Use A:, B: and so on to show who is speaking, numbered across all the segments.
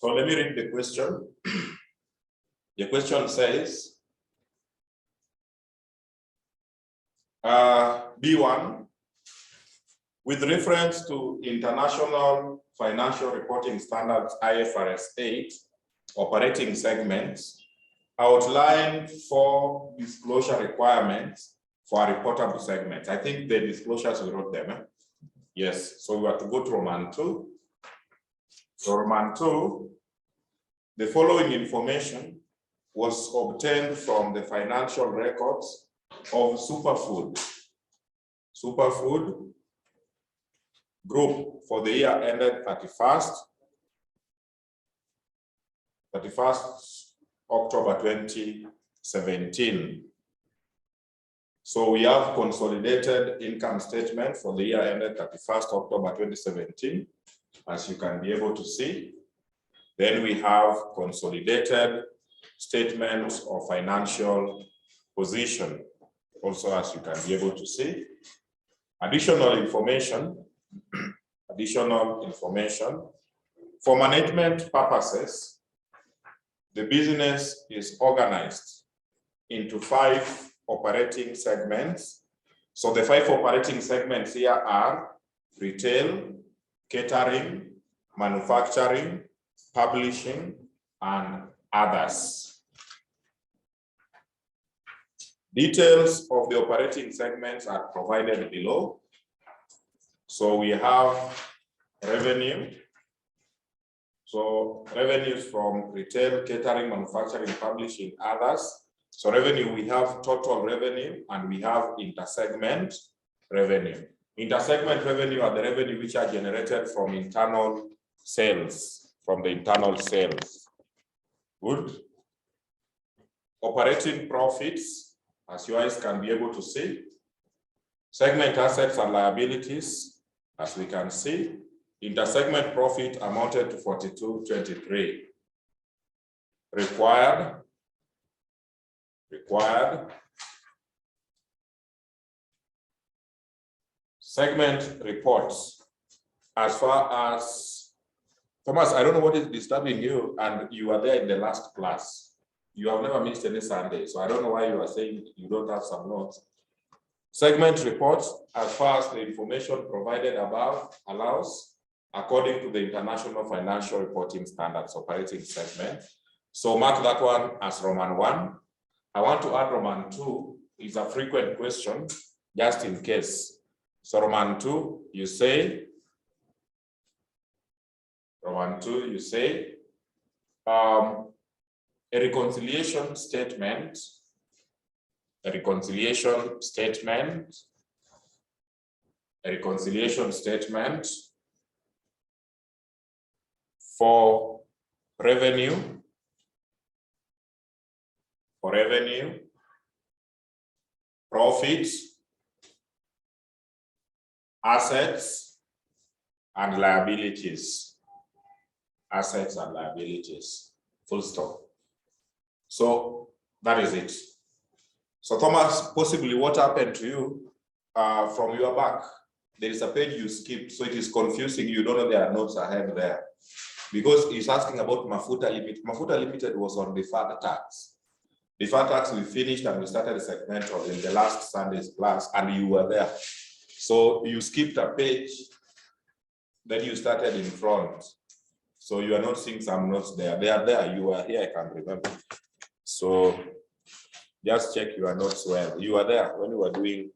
A: So let me read the question. The question says, B1, with reference to International Financial Reporting Standards IFRS 8 operating segments, outline 4 disclosure requirements for a reportable segment. I think the disclosures we wrote them. Yes, so we have to go to Roman 2. So Roman 2, the following information was obtained from the financial records of Superfood Group for the year ended 31st October 2017. So we have consolidated income statement for the year ended 31st October 2017, as you can be able to see. Then we have consolidated statements of financial position, also as you can be able to see. Additional information for management purposes, the business is organized into 5 operating segments. So the 5 operating segments here are retail, catering, manufacturing, publishing, and others. Details of the operating segments are provided below. So we have revenue. So revenues from retail, catering, manufacturing, publishing, others. So revenue, we have total revenue and we have intersegment revenue. Intersegment revenue are the revenue which are generated from internal sales, Good. Operating profits, as you guys can be able to see. Segment assets and liabilities, as we can see. Intersegment profit amounted to 42.23. Required. Segment reports. As far as, Thomas, I don't know what is disturbing you, and you were there in the last class. You have never missed any Sunday, so I don't know why you are saying you don't have some notes. Segment reports, as far as the information provided above allows, according to the International Financial Reporting Standards operating segment. So mark that one as Roman 1. I want to add Roman 2 is a frequent question, just in case. So Roman 2, you say, a reconciliation statement for revenue, profits, assets, and liabilities. Full stop. So that is it. So Thomas, possibly what happened to you from your back? There is a page you skipped, so it is confusing. You don't know there are notes ahead there. Because he's asking about Mafuta Limited. Mafuta Limited was on deferred tax. Deferred tax we finished and we started the segmental in the last Sunday's class, and you were there. So you skipped a page, then you started in front. So you are not seeing some notes there. They are there. You are here, I can remember. So just check your notes well. You were there when we were doing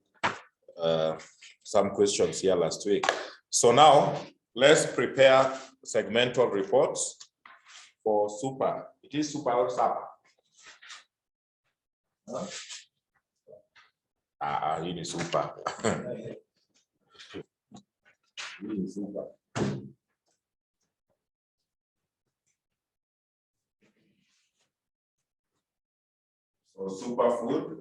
A: some questions here last week. So now let's prepare segmental reports for super. It is super or SAP? It is super. It is super. So Superfood.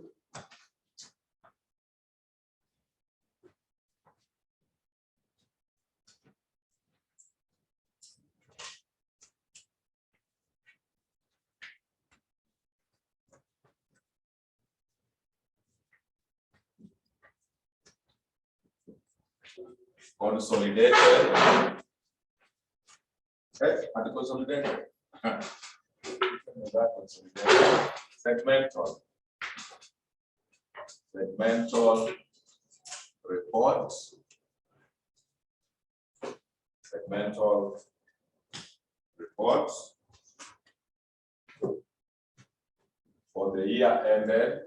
A: Consolidated. Okay, and consolidated. Segmental. Segmental report. Segmental report for the year ended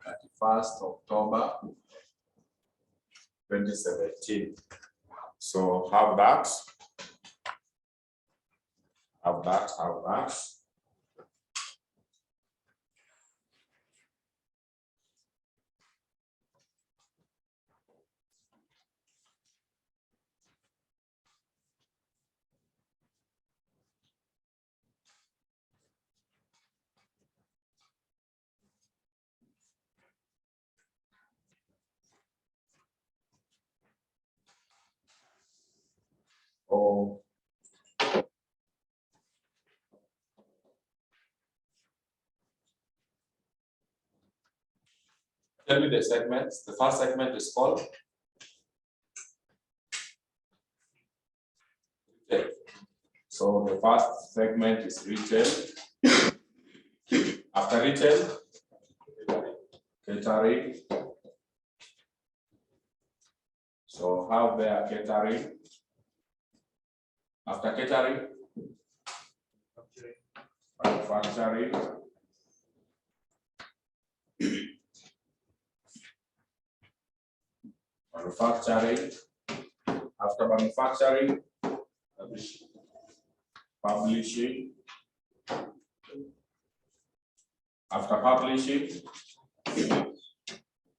A: 31st October 2017. So have that. Oh. Tell me the segments. The first segment is called retail. So the first segment is retail. After retail, catering. So how they are catering. After catering, manufacturing. Manufacturing. After manufacturing, publishing. After publishing,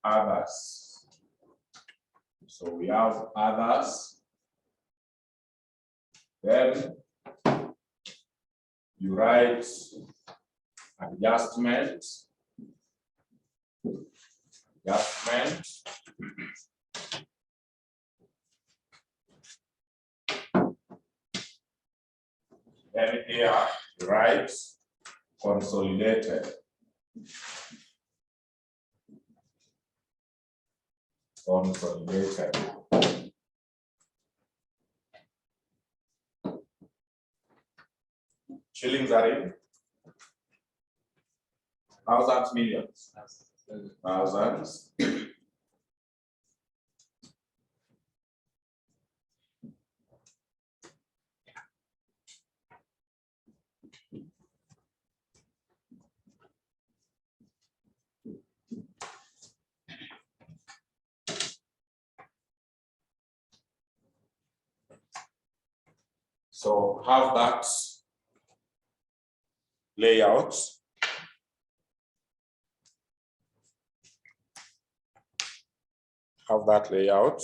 A: others. So we have others. Then you write adjustment. Then here you write consolidated. Consolidated. Shillings are in thousands, millions, thousands. So have that layout. Have that layout.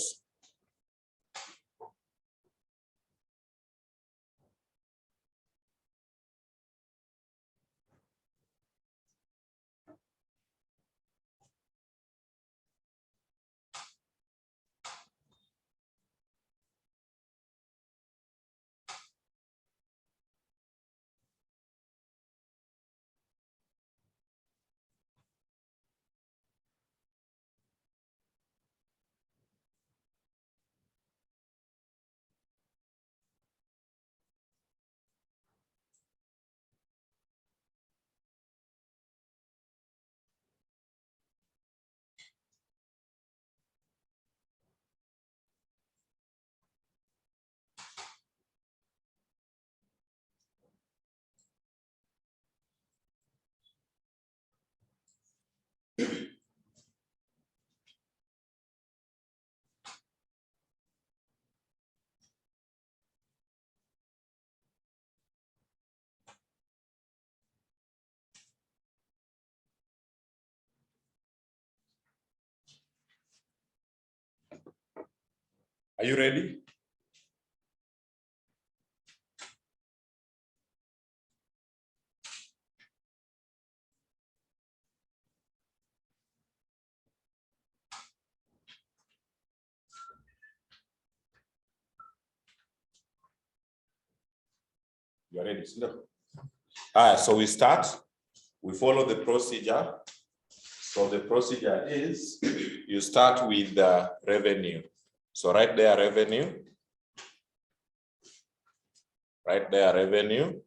A: Are you ready? You are ready, so we start, we follow the procedure. So the procedure is you start with the revenue. So right there, revenue. right there, revenue.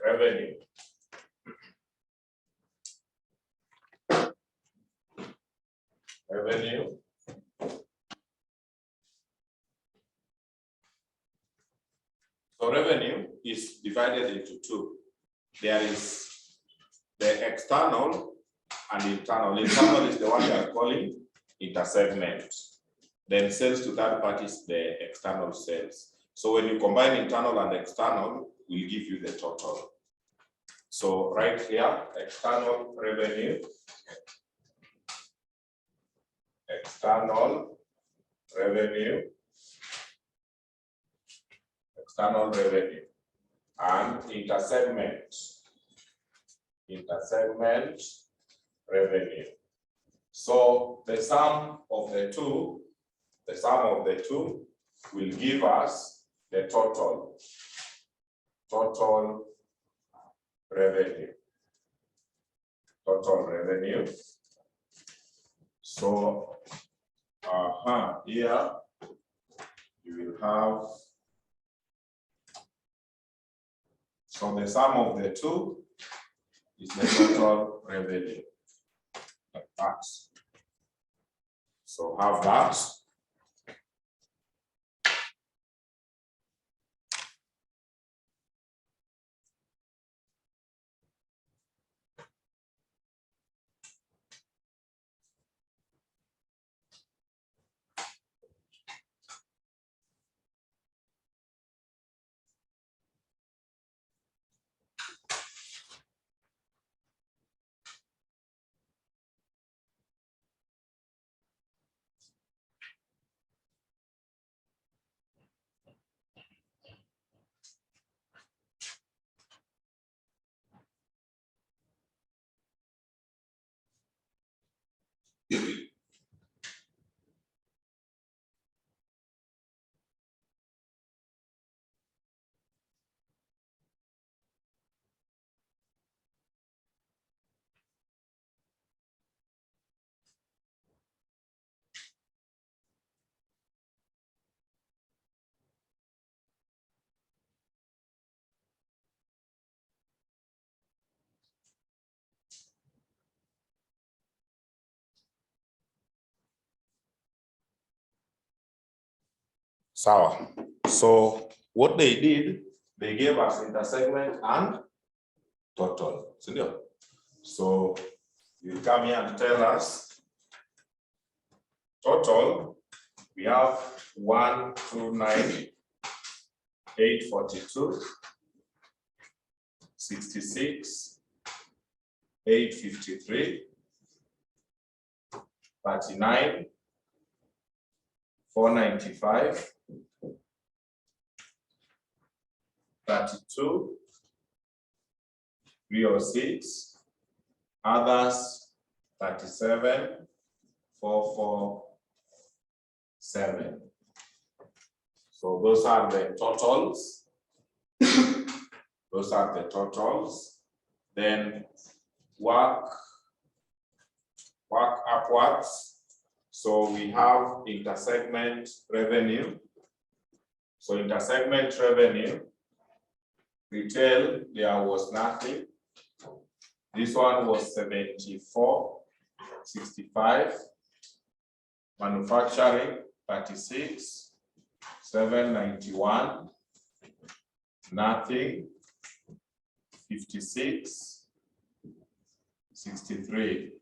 A: Revenue. Revenue. So revenue is divided into two. There is the external and internal. Internal is the one we are calling intersegment. Then sales to third parties, the external sales. So when you combine internal and external, we'll give you the total. So right here, external revenue, external revenue, external revenue, and intersegment revenue. So the sum of the two will give us the total revenue. So here you will have, so the sum of the two is the total revenue, like that. So have that. So what they did, they gave us intersegment and total. So you come here and tell us total. We have 129,842, 66, 853, 39, 495, 32, 306, others 37, 447. So those are the totals. Those are the totals. Then work upwards. So we have intersegment revenue. So intersegment revenue, retail, there was nothing. This one was 74.65. Manufacturing 36, 791. Nothing, 56, 63.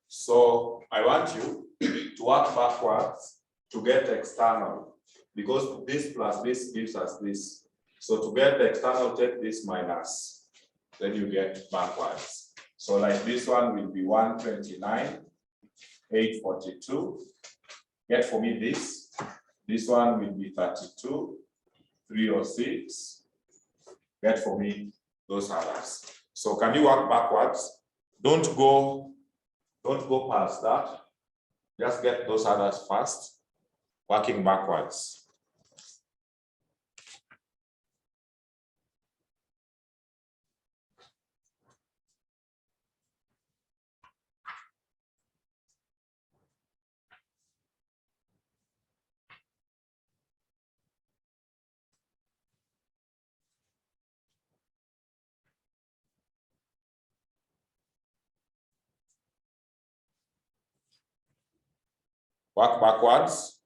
A: So I want you to work backwards to get external, because this plus this gives us this. So to get the external, take this minus, then you get backwards. So like this one will be 129,842. Get for me this. This one will be 32,306. Get for me those others. So can you work backwards? Don't go past that. Just get those others first, working backwards. Work backwards.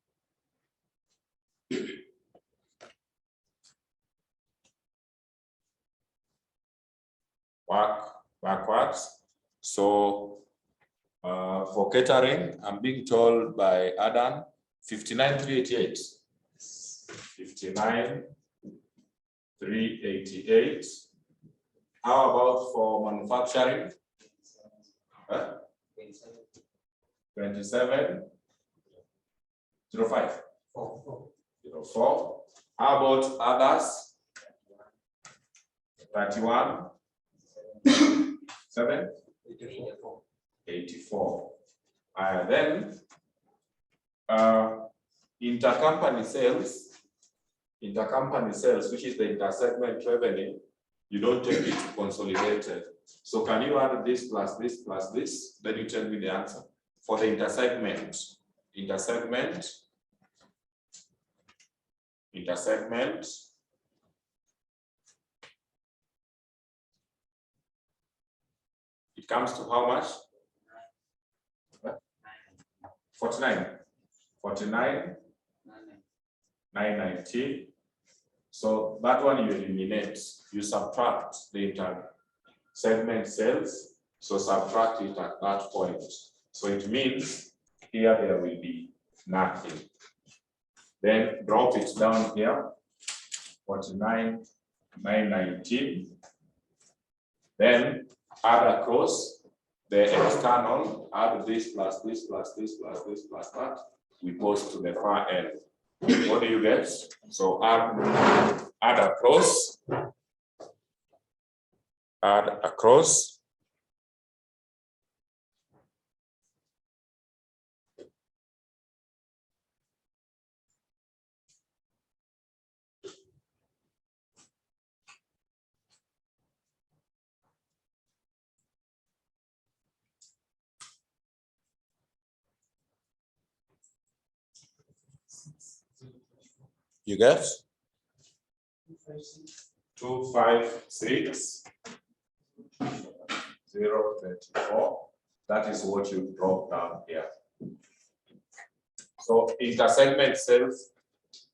A: Work backwards. So for catering, I'm being told by Adam, 59,388. 59,388. How about for manufacturing? 27,05. 04. How about others? 31. 7. 84. Then intercompany sales, which is the intersegment revenue, you don't take it to consolidated. So can you add this plus this plus this? Then you tell me the answer. For the intersegment, it comes to how much? 49. 49. 990. So that one you eliminate. You subtract the intersegment sales. So subtract it at that point. So it means here there will be nothing. Then drop it down here. 49, 919. Then add across the external, add this plus this plus this plus this plus that. We post to the far end. What do you get? So add across. Add across. You get 256 024. That is what you drop down here. So intersegment sales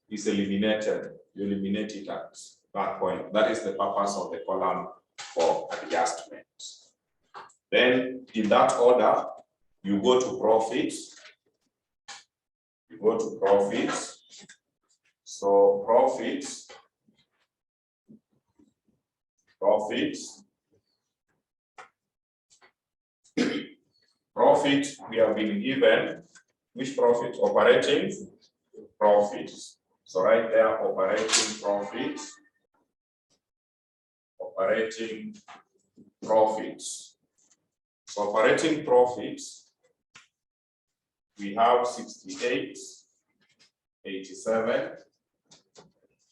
A: is eliminated. You eliminate it at that point. That is the purpose of the column for adjustment. Then in that order, you go to profits. You go to profits. So profits, we have been given which profit? Operating profits. So right there, operating profits. So operating profits, we have 68, 87,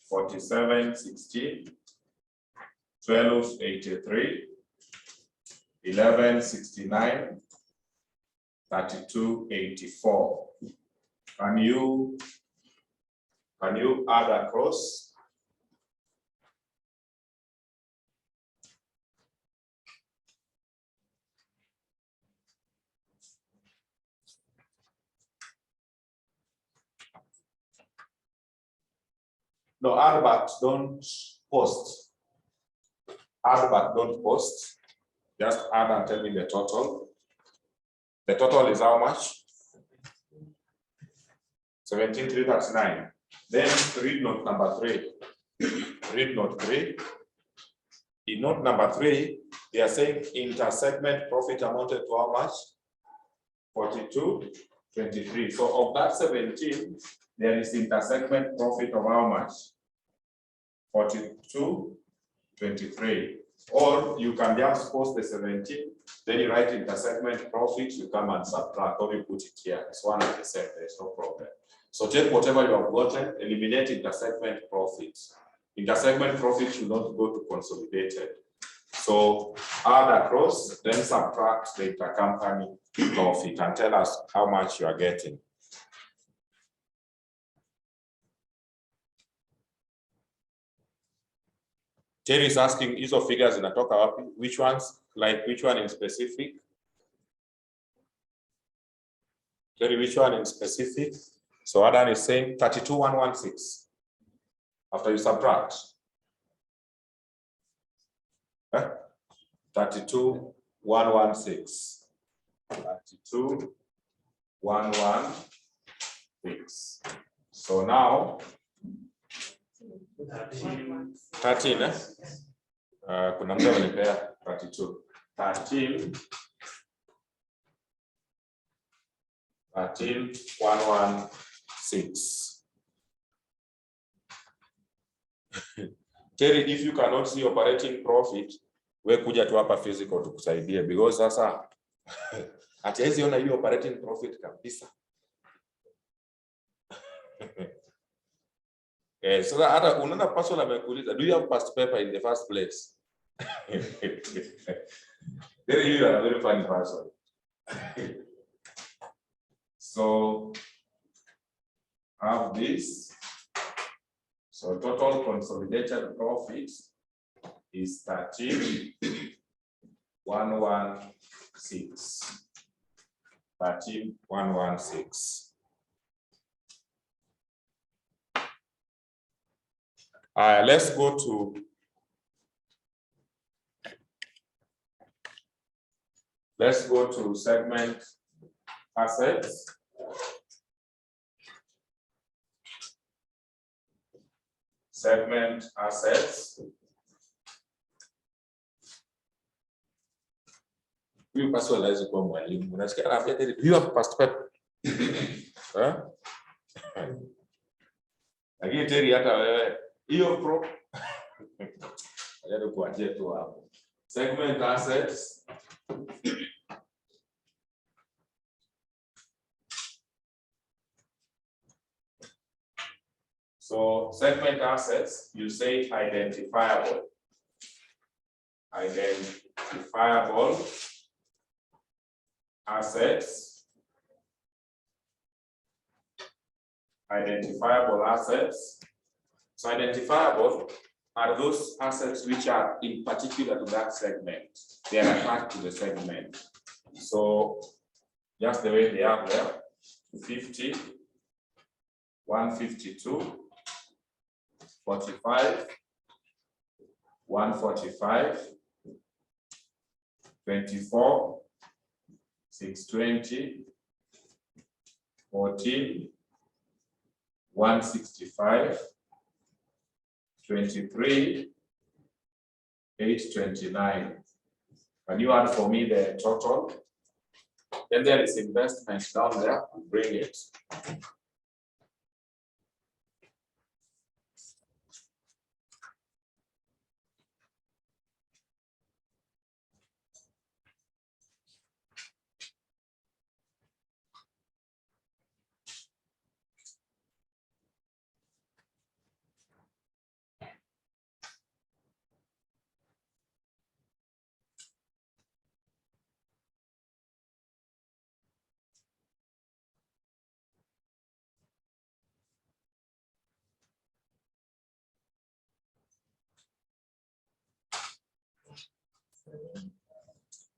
A: 47, 16, 12, 83, 11, 69, 32, 84. Can you add across? No, add but don't post. Add but don't post. Just add and tell me the total. The total is how much? 17,339. Then read note number 3. Read note 3. In note number 3, they are saying intersegment profit amounted to how much? 42.23. So of that 17, there is intersegment profit of how much? 42.23. Or you can just post the 17, then you write intersegment profit, you come and subtract, or you put it here. It's one and the same, there's no problem. So take whatever you have gotten, eliminate intersegment profits. Intersegment profit should not go to consolidated. So add across, then subtract the intercompany profit and tell us how much you are getting. Terry is asking, hizo figures zinatoka wapi? Which ones? Like which one in specific? Terry, which one in specific? So Adam is saying 32,116 after you subtract. 32,116. 32,116. So now 13, kuna mtu amenipea 32. 13,116. Terry, if you cannot see operating profit, we kuja tu hapa physical tukusaidie, because sasa hatiwezi ona hiyo operating profit kabisa. So hata unaona person amekuuliza, do you have past paper in the first place? Terry, you are a very funny person. So have this. So total consolidated profit is 13,116. 13,116. Let's go to segment assets. Segment assets. Huyu password lazima kwa mwalimu. Unasikia anambia you have past paper. Lakini Terry hata wewe hiyo pro. Aje kuachia tu hapo. Segment assets. So segment assets, you say identifiable. Identifiable assets. Identifiable assets. So identifiable are those assets which are in particular to that segment. They are attached to the segment. So just the way they are there, 50, 152, 45, 145, 24, 620, 14, 165, 23, 829. Can you add for me the total? Then there is investment down there. Bring it.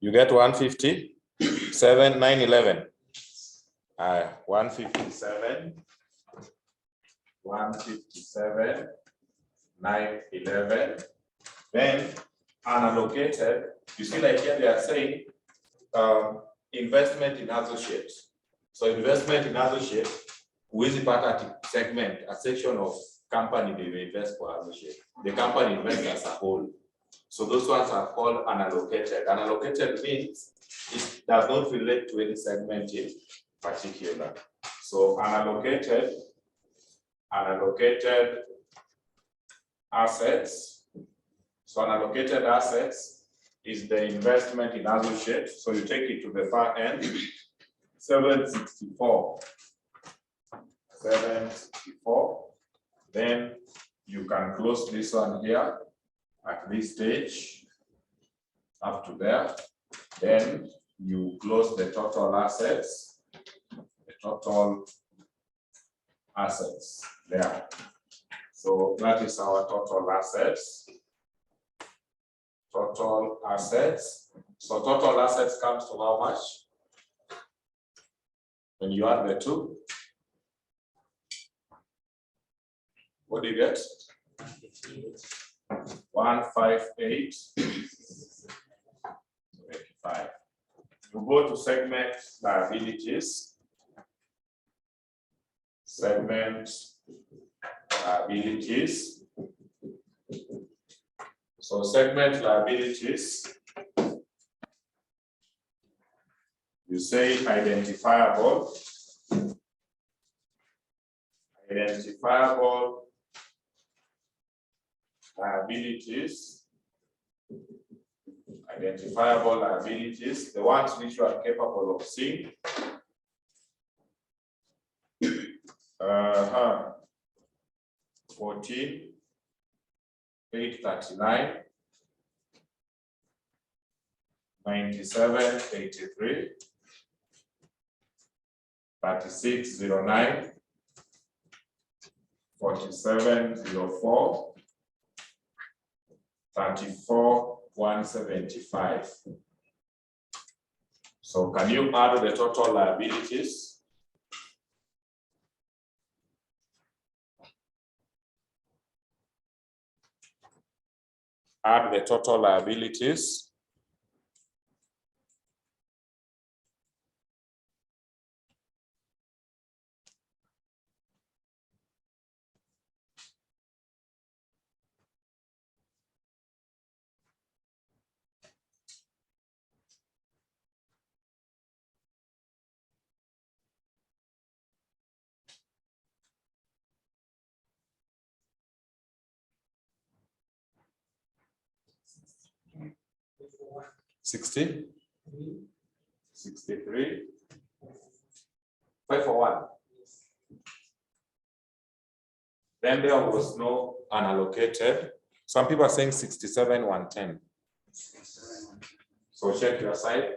A: You get 150, 7, 9, 11. 157, 157, 9, 11. Then unallocated, you see like here they are saying investment in associates. So investment in associates, huwezi pata segment, a section of company they invest for associate. The company invests as a whole. So those ones are called unallocated. Unallocated means it does not relate to any segment in particular. So unallocated assets. So unallocated assets is the investment in associates. So you take it to the far end, 764. 764. Then you can close this one here at this stage up to there. Then you close the total assets. The total assets there. So that is our total assets. Total assets. So total assets comes to how much? When you add the two, what do you get? 158. 25. You go to segment liabilities. Segment liabilities. So segment liabilities, you say identifiable. Identifiable liabilities. Identifiable liabilities, the ones which you are capable of seeing. 14, 839, 97, 83, 3609, 4704, 34, 175. So can you add the total liabilities? Add the total liabilities. $60, 63, 5 for 1. Then there was no unallocated. Some people are saying 67, 110. So check your side.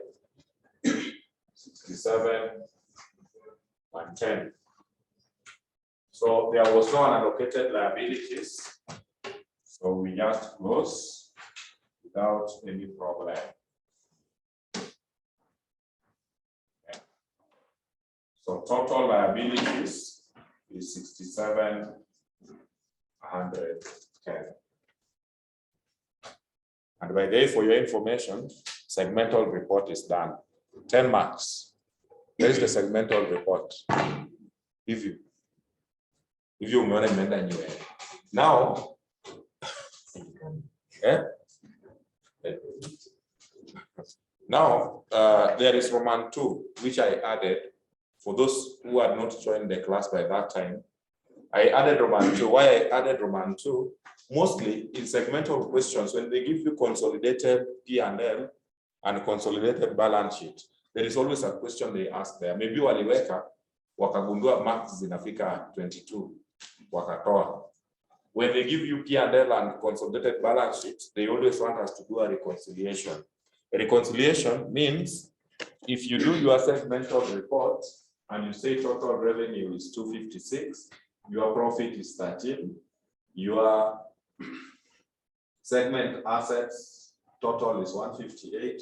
A: 67, 110. So there was no unallocated liabilities. So we just close without any problem. So total liabilities is 67,110. And by the way, for your information, segmental report is done. 10 marks. There is the segmental report. If you now, now there is Roman 2, which I added. For those who had not joined the class by that time, I added Roman 2. Why I added Roman 2? Mostly in segmental questions, when they give you consolidated P&L and consolidated balance sheet, there is always a question they ask there. Maybe waliweka, wakagundua marks zinafika 22, wakatoa. When they give you P&L and consolidated balance sheet, they always want us to do a reconciliation. A reconciliation means if you do your segmental report, and you say total revenue is 256, your profit is 13, your segment assets total is 158,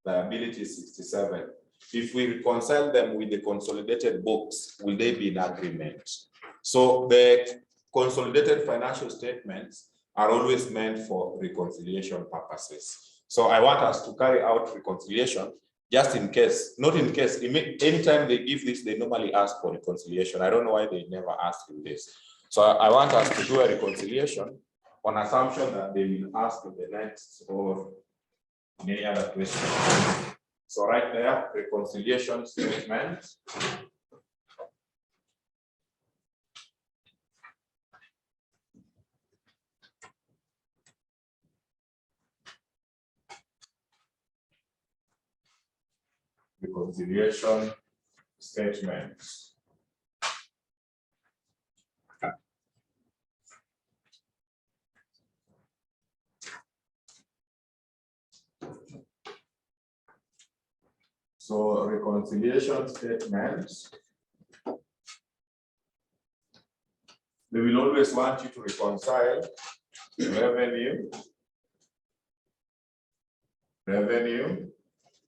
A: liability is 67. If we reconcile them with the consolidated books, will they be in agreement? So the consolidated financial statements are always meant for reconciliation purposes. So I want us to carry out reconciliation just in case, not in case, anytime they give this, they normally ask for reconciliation. I don't know why they never ask in this. So I want us to do a reconciliation on assumption that they will ask in the next or in any other question. So right there, reconciliation statement. Reconciliation statements. So reconciliation statements, they will always want you to reconcile revenue,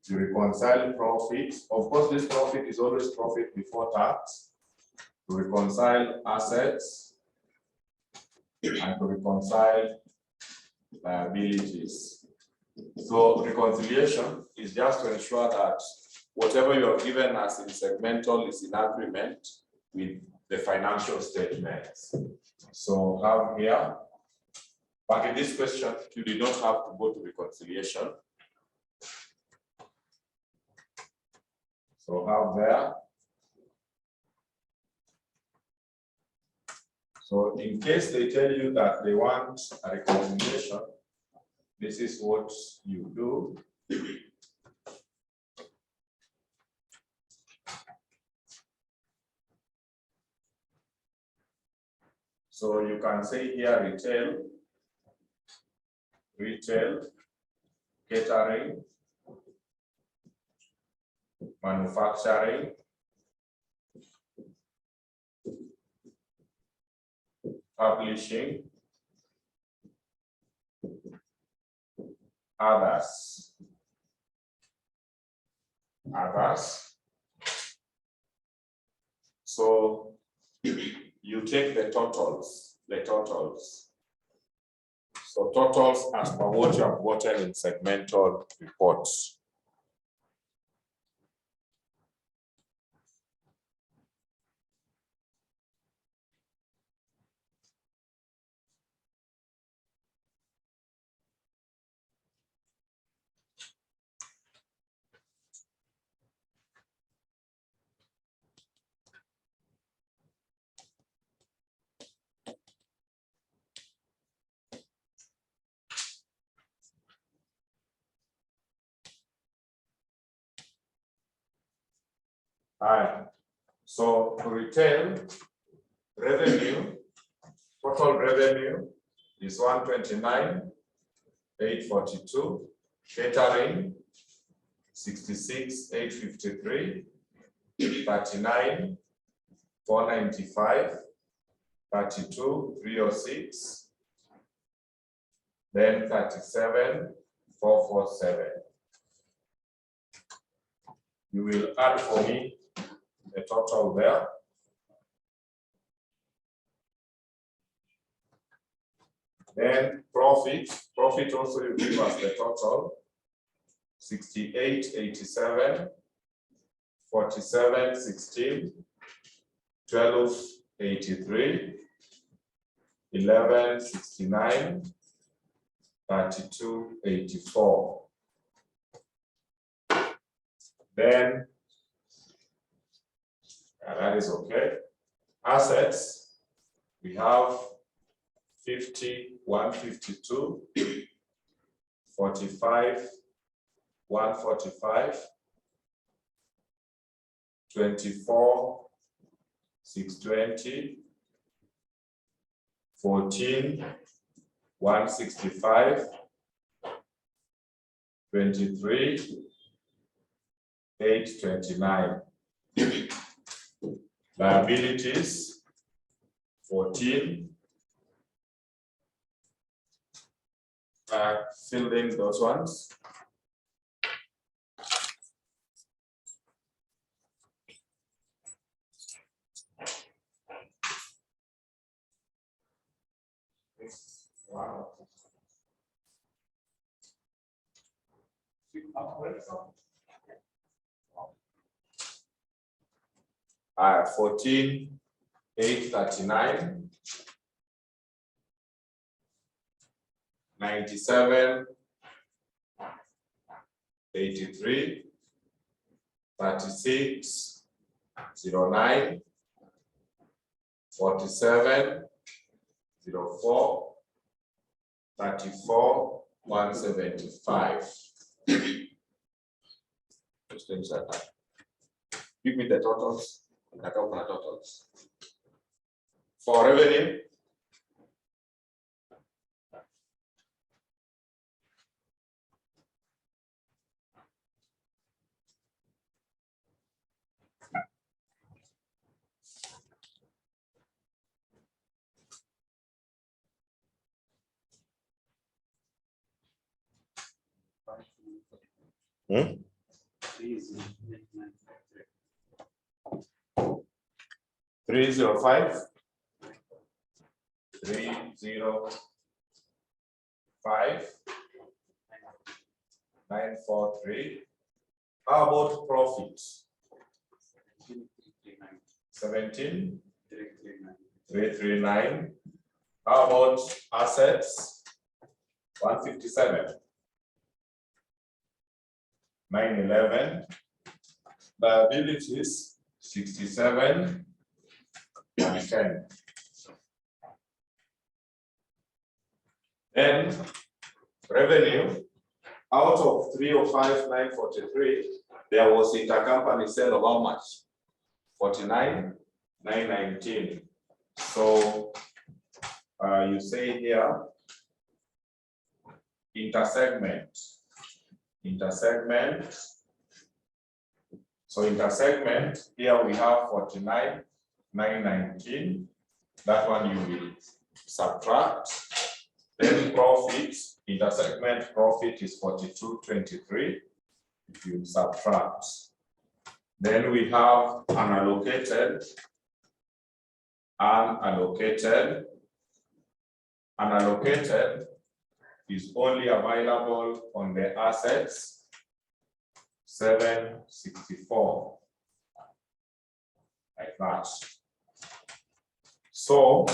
A: You reconcile profit. Of course, this profit is always profit before tax. To reconcile assets and to reconcile liabilities. So reconciliation is just to ensure that whatever you have given us in segmental is in agreement with the financial statements. So have here, but in this question, you did not have to go to reconciliation. So have there. So in case they tell you that they want a reconciliation, this is what you do. So you can say here retail, catering, manufacturing, publishing, others. So you take the totals. So totals as per what you have gotten in segmental reports. Right. So retail revenue, total revenue is 129,842. Catering 66,853. 39,495. 32,306. Then 37,447. You will add for me the total there. Then profit also you give us the total 68,87, 47,16, 12,83, 11,69, 32,84. Then that is okay. Assets, we have 50,152, 45,145, 24,620, 14,165, 23,829. Liabilities 14. Fill in those ones. Wow. 14,839, 97, 83, 36, 09, 47, 04, 34, 175. Just inside that. Give me the totals. I don't want totals. For revenue, 305. 305. 943. How about profit? 17,339. How about assets? 157. 911. Liabilities 67 and 10. Then revenue, out of 305,943, there was intercompany sale of how much? 49,919. So you say here intersegment. So intersegment, here we have 49,919. That one you will subtract. Then profit, intersegment profit is 4223. If you subtract. Then we have unallocated. Unallocated is only available on the assets 764, like that. So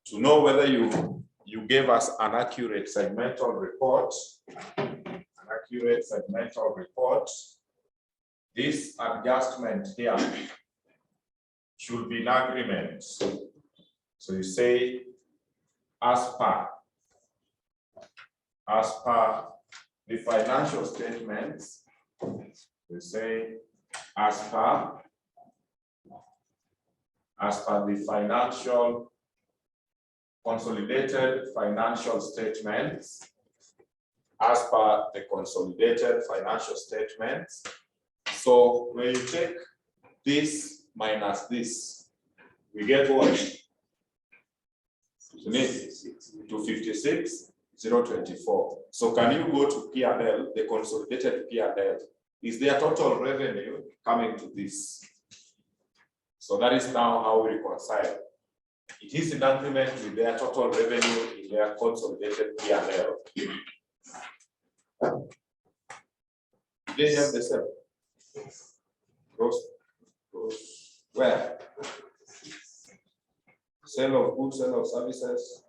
A: to know whether you gave us an accurate segmental report, this adjustment here should be in agreement. So you say as per the financial statements, we say as per the financial consolidated financial statements, as per the consolidated financial statements. So when you take this minus this, we get what? 256,024. So can you go to P&L, the consolidated P&L? Is their total revenue coming to this? So that is now how we reconcile. It is in agreement with their total revenue in their consolidated P&L. They have the same. Gross. Where? Sale of goods, sale of services,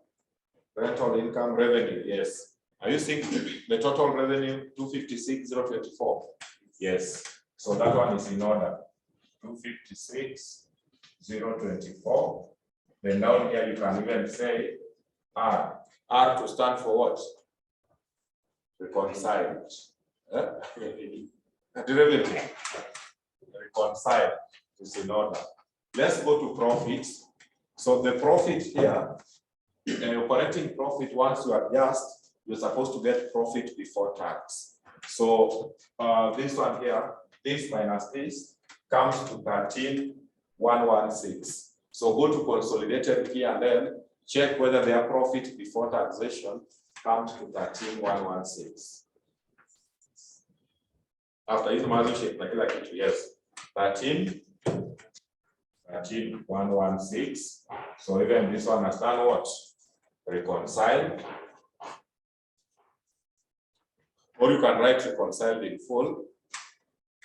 A: rental income, revenue. Yes. Are you seeing the total revenue 256,024? Yes. So that one is in order. 256,024. Then down here you can even say R. R to stand for what? Reconciled. Derivative. Reconciled is in order. Let's go to profits. So the profit here, the operating profit, once you adjust, you're supposed to get profit before tax. So this one here, this minus this, comes to 13,116. So go to consolidated P&L, check whether their profit before taxation comes to 13,116. After this margin shape, like it, yes, 13,116. So even this one has done what? Reconciled. Or you can write reconciled in full.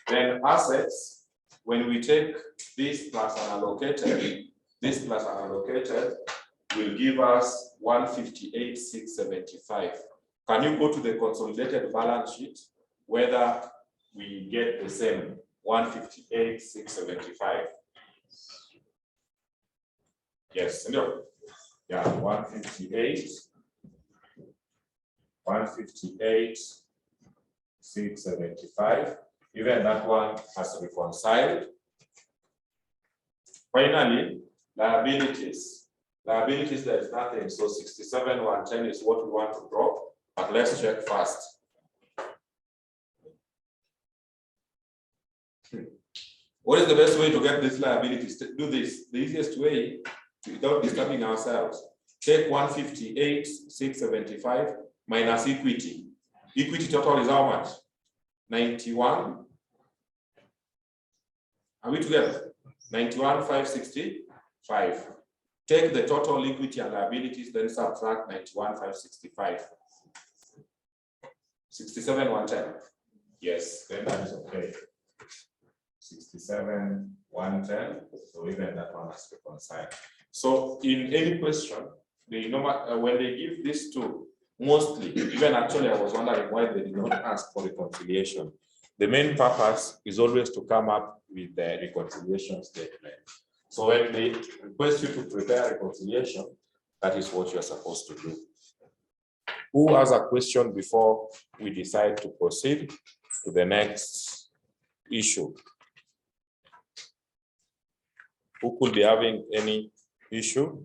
A: Then assets, when we take this plus unallocated, this plus unallocated will give us 158,675. Can you go to the consolidated balance sheet whether we get the same 158,675? Yes, no. Yeah, 158,675. Even that one has reconciled. Finally, liabilities. Liabilities, there is nothing. So 67,110 is what we want to drop. But let's check first. What is the best way to get these liabilities? To do this, the easiest way, without disturbing ourselves, take 158,675 minus equity. Equity total is how much? 91, Are we together? 91,565. Take the total equity and liabilities, then subtract 91,565. 67,110. Yes, then that is okay. 67,110. So even that one has to reconcile. So in any question, they when they give this to mostly, even actually I was wondering why they did not ask for reconciliation. The main purpose is always to come up with the reconciliation statement. So when they request you to prepare reconciliation, that is what you're supposed to do. Who has a question before we decide to proceed to the next issue? Who could be having any issue?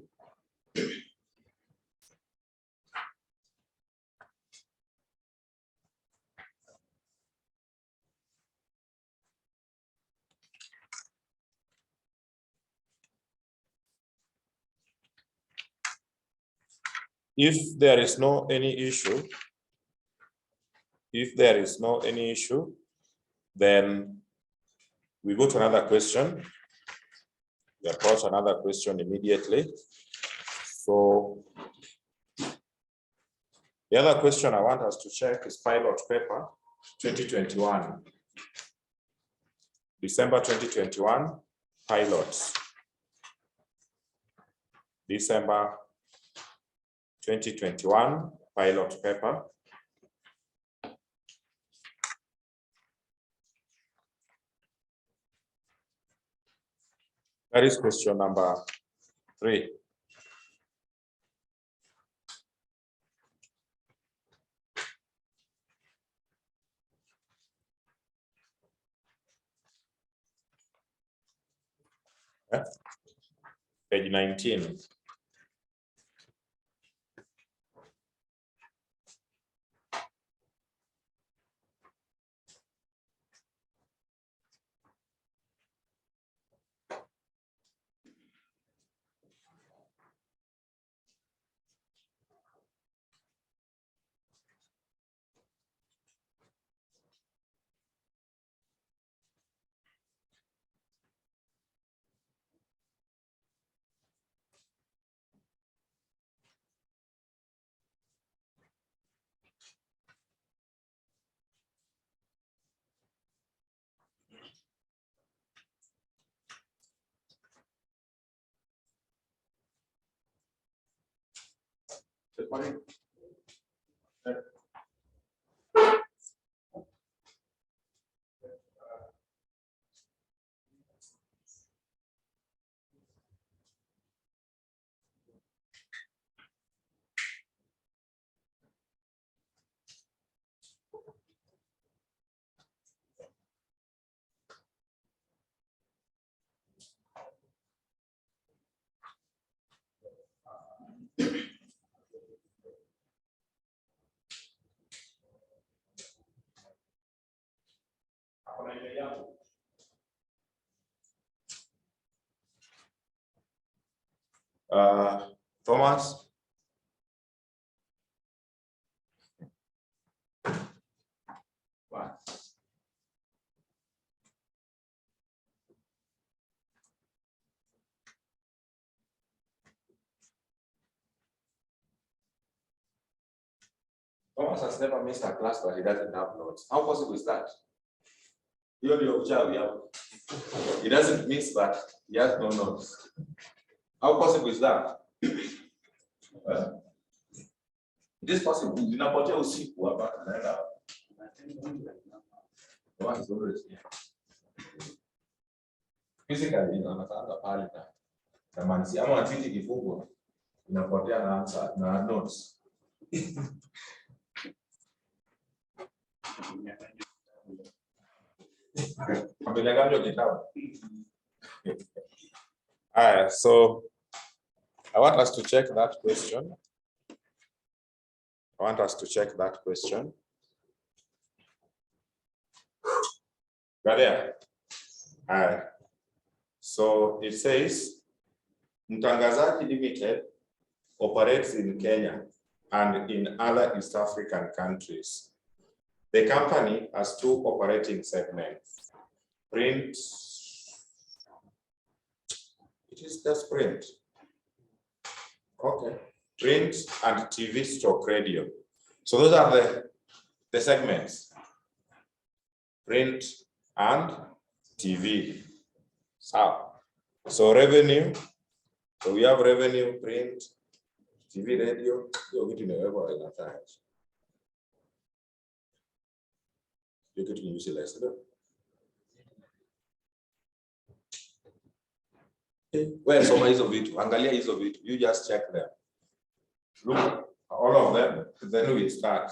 A: If there is no any issue, then we go to another question. We approach another question immediately. So the other question I want us to check is pilot paper 2021. December 2021, pilots. December 2021, pilot paper. That is question number 3. Page 19. Thomas. What? Thomas has never missed a class, but he doesn't have notes. How possible is that? He doesn't miss, but he has no notes. How possible is that? It is possible. Ninapotea usiku hapa naenda. Thomas is always here. Physically, anataka pale na manzi ama atiti kifungwa inapotea na answer na notes. So I want us to check that question. Right there. So it says, Mtangazaji Limited operates in Kenya and in other East African countries. The company has 2 operating segments, print It is just print. Okay. Print and TV stroke radio. So those are the segments. Print and TV. So revenue. So we have revenue, print, TV, radio. You're getting useless. Well, so hizo vitu, angalia hizo vitu. You just check them. Look, all of them, then we start.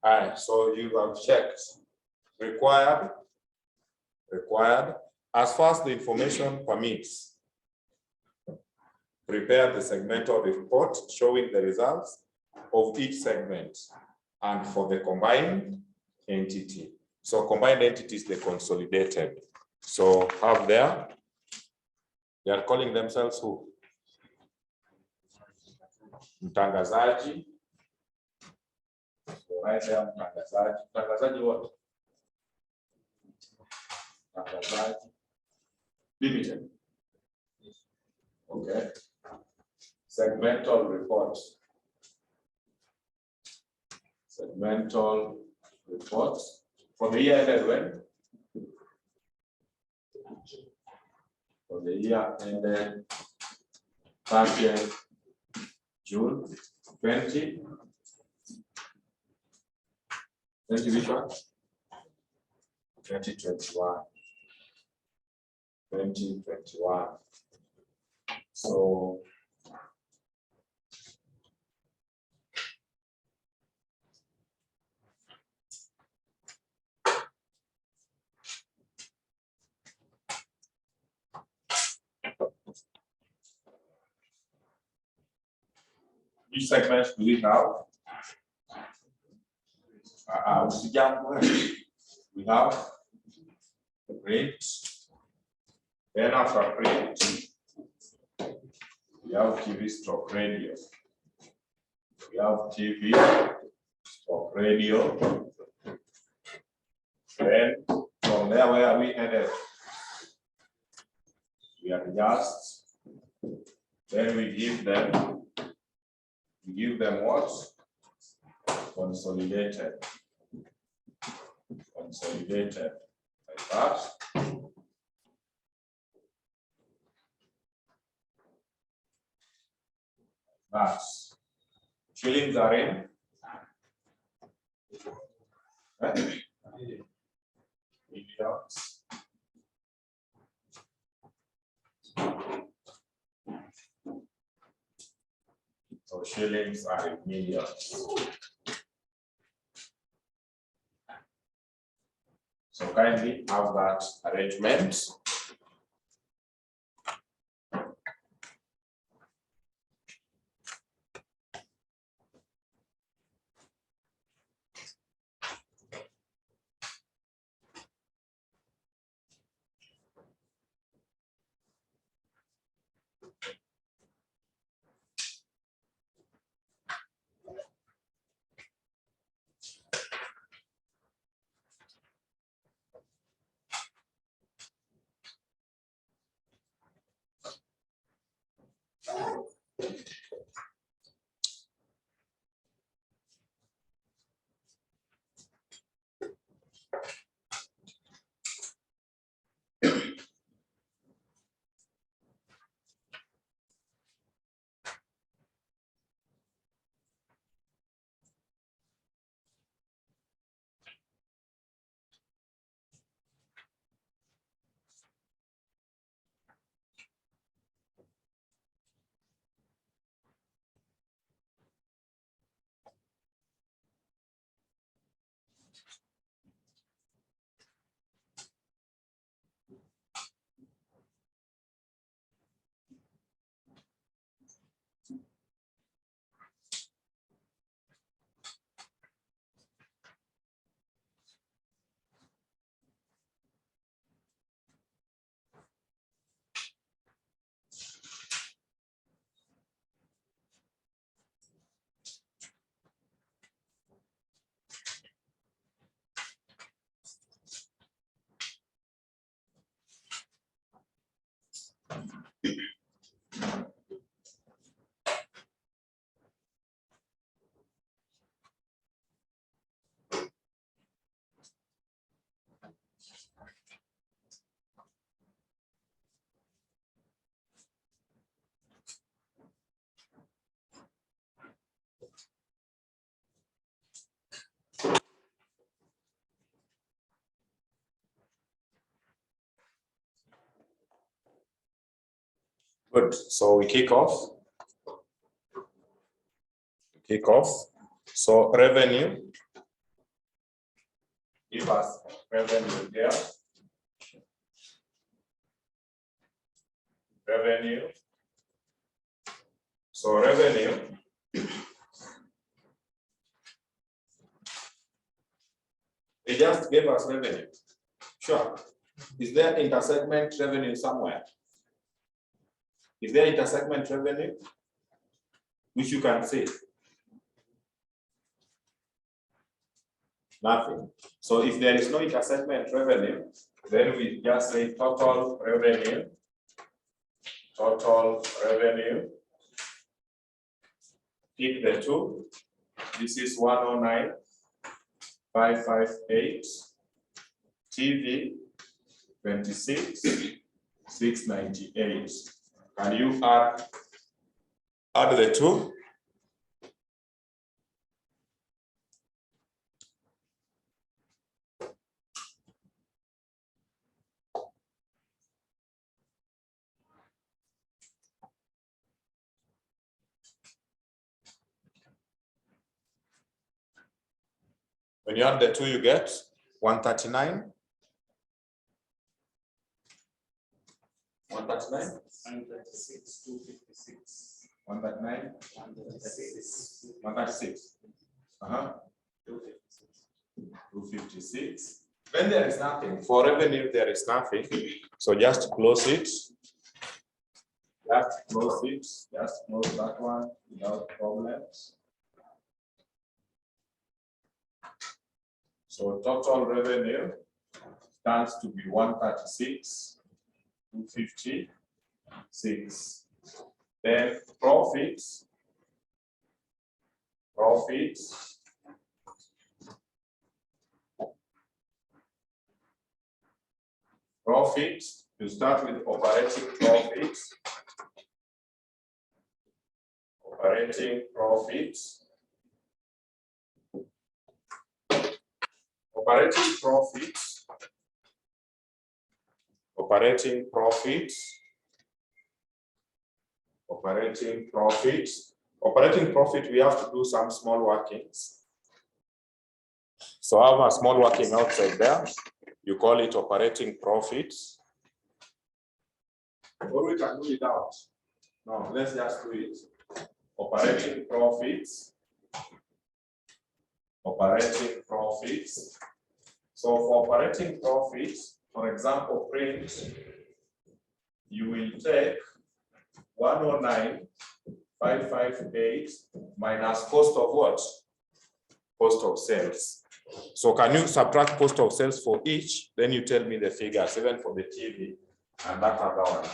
A: All right, so you have checked required. As far as the information permits, prepare the segmental report showing the results of each segment and for the combined entity. So combined entity is the consolidated. So have there, they are calling themselves who? Mtangazaji. Right there, mtangazaji. Mtangazaji what? Mtangazaji limited. Okay. Segmental report. Segmental report for the year ended when? For the year ended 30th June 20. Which one? 2021. 2021. So which segments do we have? We have print. Then after print, we have TV stroke radio. We have TV stroke radio. Then from there, where are we headed? We adjust. Then we give them what? Consolidated. Consolidated like that. That's shillings are in. Millions. So shillings are in millions. So kindly have that arrangement. Good. So we kick off. So revenue. Give us revenue here. Revenue. So revenue. They just gave us revenue. Sure. Is there intersegment revenue somewhere? Is there intersegment revenue? Which you can see? Nothing. So if there is no intersegment revenue, then we just say total revenue. Total revenue. Pick the two. This is 109,558. TV 26,698. Can you add the two? When you add the two, you get 139. 139?
B: 136, 256.
A: 139?
B: 136.
A: 136.
B: 256.
A: 256. When there is nothing, for revenue there is nothing. So just close it. Just close it. Just close that one without problems. So total revenue stands to be 136,256. Then profits. Profits, you start with operating profits. Operating profits. Operating profits. Operating profits. Operating profits. Operating profit, we have to do some small workings. So I have a small working outside there. You call it operating profits. Or we can do it out. No, let's just do it. Operating profits. Operating profits. So for operating profits, for example, print, you will take 109,558 minus cost of what? Cost of sales. So can you subtract cost of sales for each? Then you tell me the figures, even for the TV and that other one.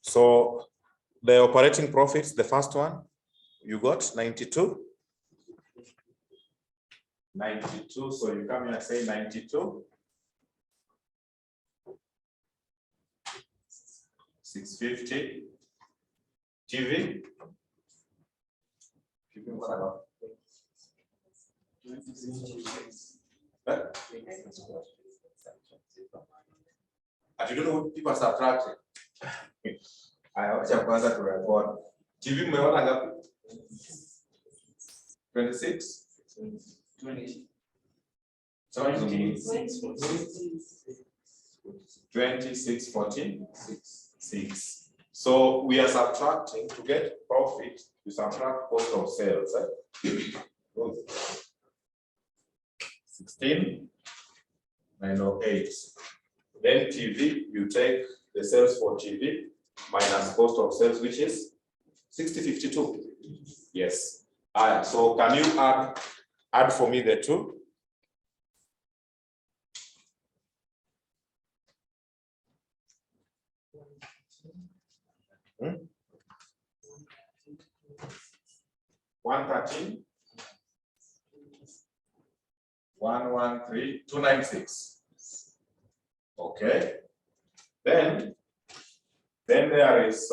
A: So the operating profits, the first one, you got 92. 92, so you come here and say 92. 650. TV. I don't know what people are subtracting. I have kwanza to record. TV mmeona ngapi? 26?
B: 20.
A: 26, 14, 6. So we are subtracting to get profit. We subtract cost of sales. 16, 908. Then TV, you take the sales for TV minus cost of sales, which is 6052. Yes. So can you add for me the two? Hmm? 113, 113, 296. Okay. Then there is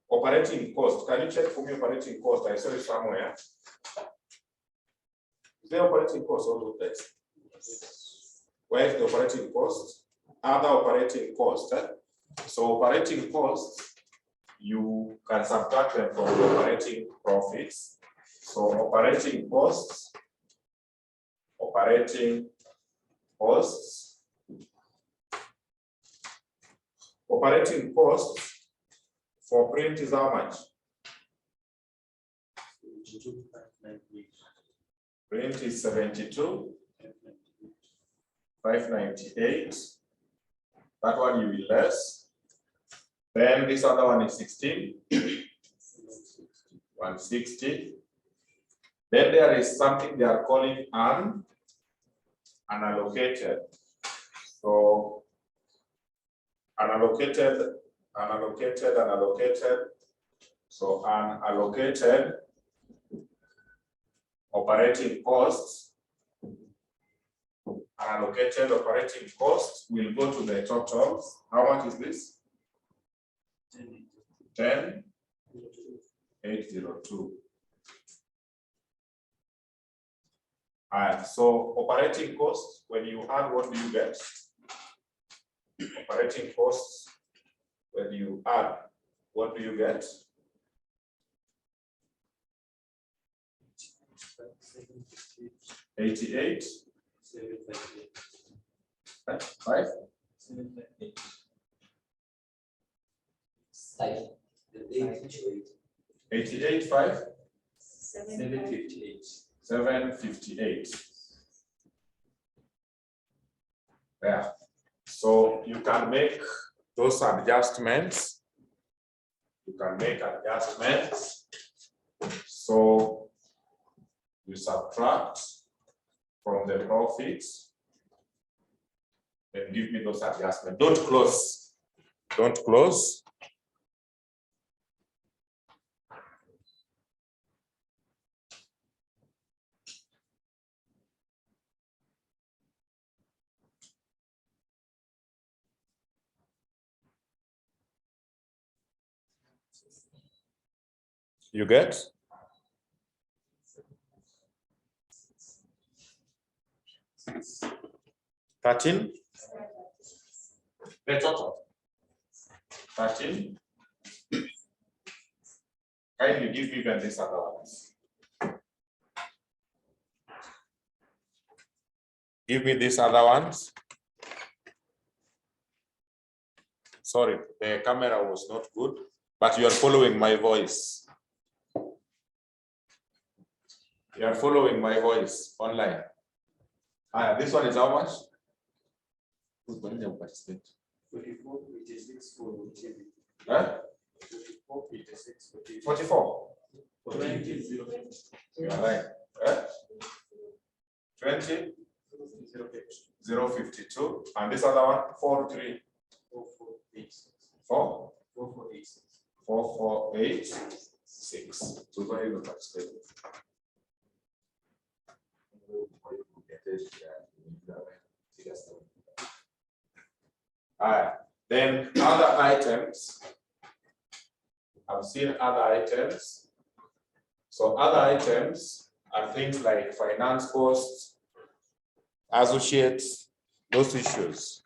A: operating cost. Can you check for me operating cost? I saw it somewhere. Is there operating cost all of this? Where is the operating cost? Other operating cost. So operating costs, you can subtract them from the operating profits. So operating costs for print is how much? Print is 72, 598. That one you will less. Then this other one is 16, 160. Then there is something they are calling unallocated. So unallocated. So unallocated operating costs. Unallocated operating costs will go to the totals. How much is this? 10,802. So operating costs, when you add, what do you get? Operating costs, when you add, what do you get? 88. 5. 88, 5. 758. Yeah. So you can make those adjustments. So you subtract from the profits and give me those adjustments. Don't close. You get? $13. The total. 13. Kindly give me then this other ones. Give me these other ones. Sorry, the camera was not good, but you are following my voice. You are following my voice online. This one is how much? Who's going to participate?
B: 44, 86, 40.
A: Huh? 44.
B: 20.
A: You are right. 20. 052, and this other one 43
B: 4486.
A: 4
B: 4486.
A: 4486. So what is the statement? Then other items. I've seen other items. So other items are things like finance costs, associates, those issues.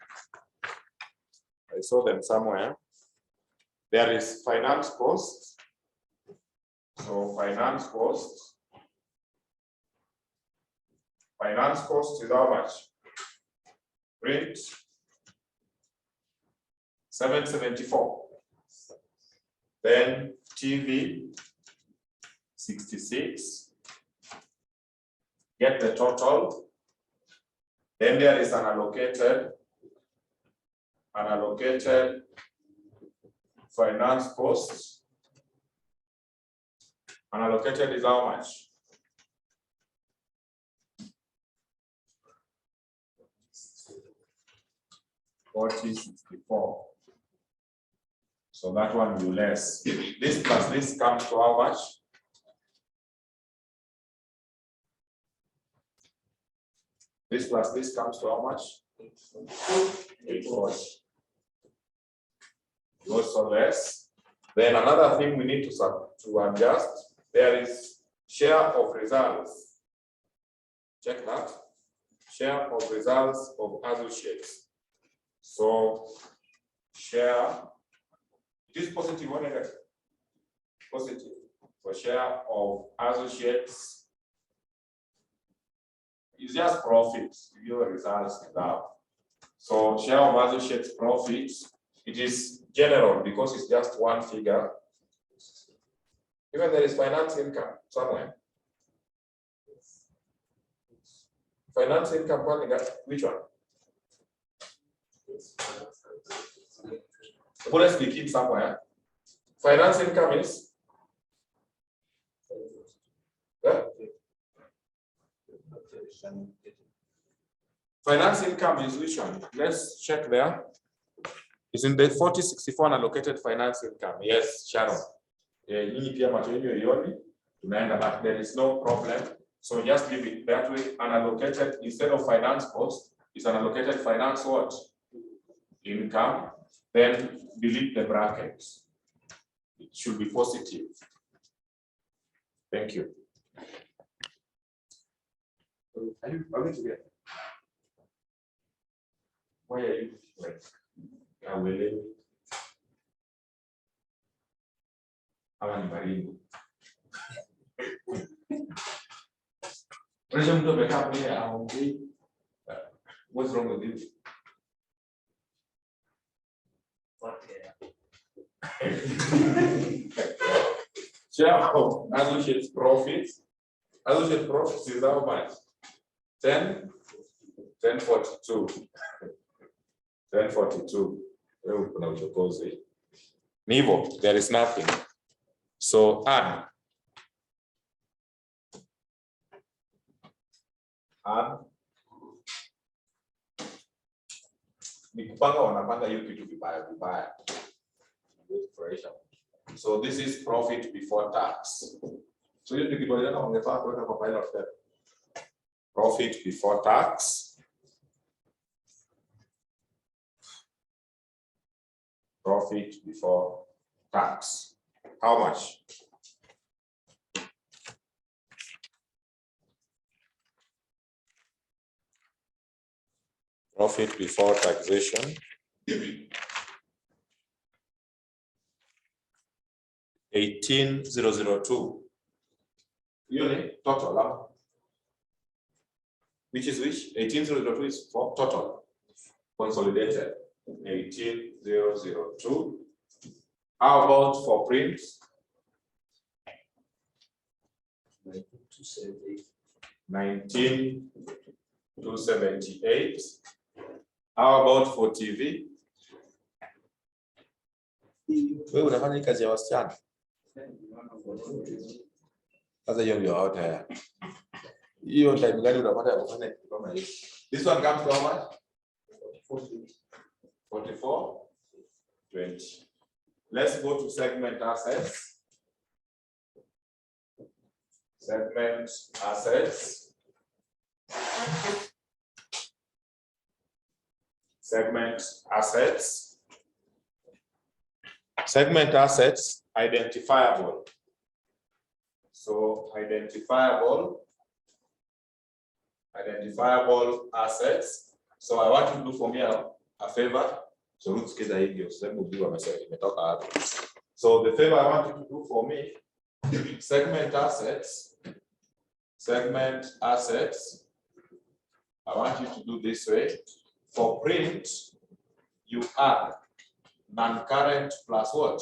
A: I saw them somewhere. There is finance costs. So finance costs. Finance cost is how much? Print 774. Then TV 66. Get the total. Then there is an allocated finance cost. Unallocated is how much? $40.64. So that one will less. This plus this comes to how much? This plus this comes to how much? 840. Also less. Then another thing we need to adjust, there is share of results. Check that. Share of results of associates. So share, it is positive or negative? Positive. So share of associates is just profits, your results now. So share of associates profits, it is general because it's just one figure. Even there is finance income somewhere. Finance income, which one? Let's begin somewhere. Finance income is? Yeah? Finance income is which one? Let's check there. It's in the 4064 unallocated finance income. Yes, Sharon. But there is no problem. So just leave it that way. Unallocated instead of finance cost, it's unallocated finance what? Income. Then delete the brackets. It should be positive. Thank you. Are we together? Why are you like? I will leave. Hawa ni baridi. What's wrong with you? Share of associates profits. Associate profits is how much? 1042. 1042. Nivo, there is nothing. So add. So this is profit before tax. So you think on the pilot there. Profit before tax. Profit before tax. How much? Profit before taxation. 18,002. Unit total. Which is which? 18,002 is for total. Consolidated. 18,002. How about for print? 19,278. How about for TV? Wewe unafanya kazi ya wasichana. Sasa hiyo ndio out here. Hiyo time gani unapata ya kufanya kitu kama hiyo? This one comes to how much? 44.20. Let's go to segment assets. Segment assets. Segment assets. Segment assets, identifiable. So identifiable assets. So I want you to do for me a favor. So let's get the video. So the favor I want you to do for me, segment assets. I want you to do this way. For print, you add non-current plus what?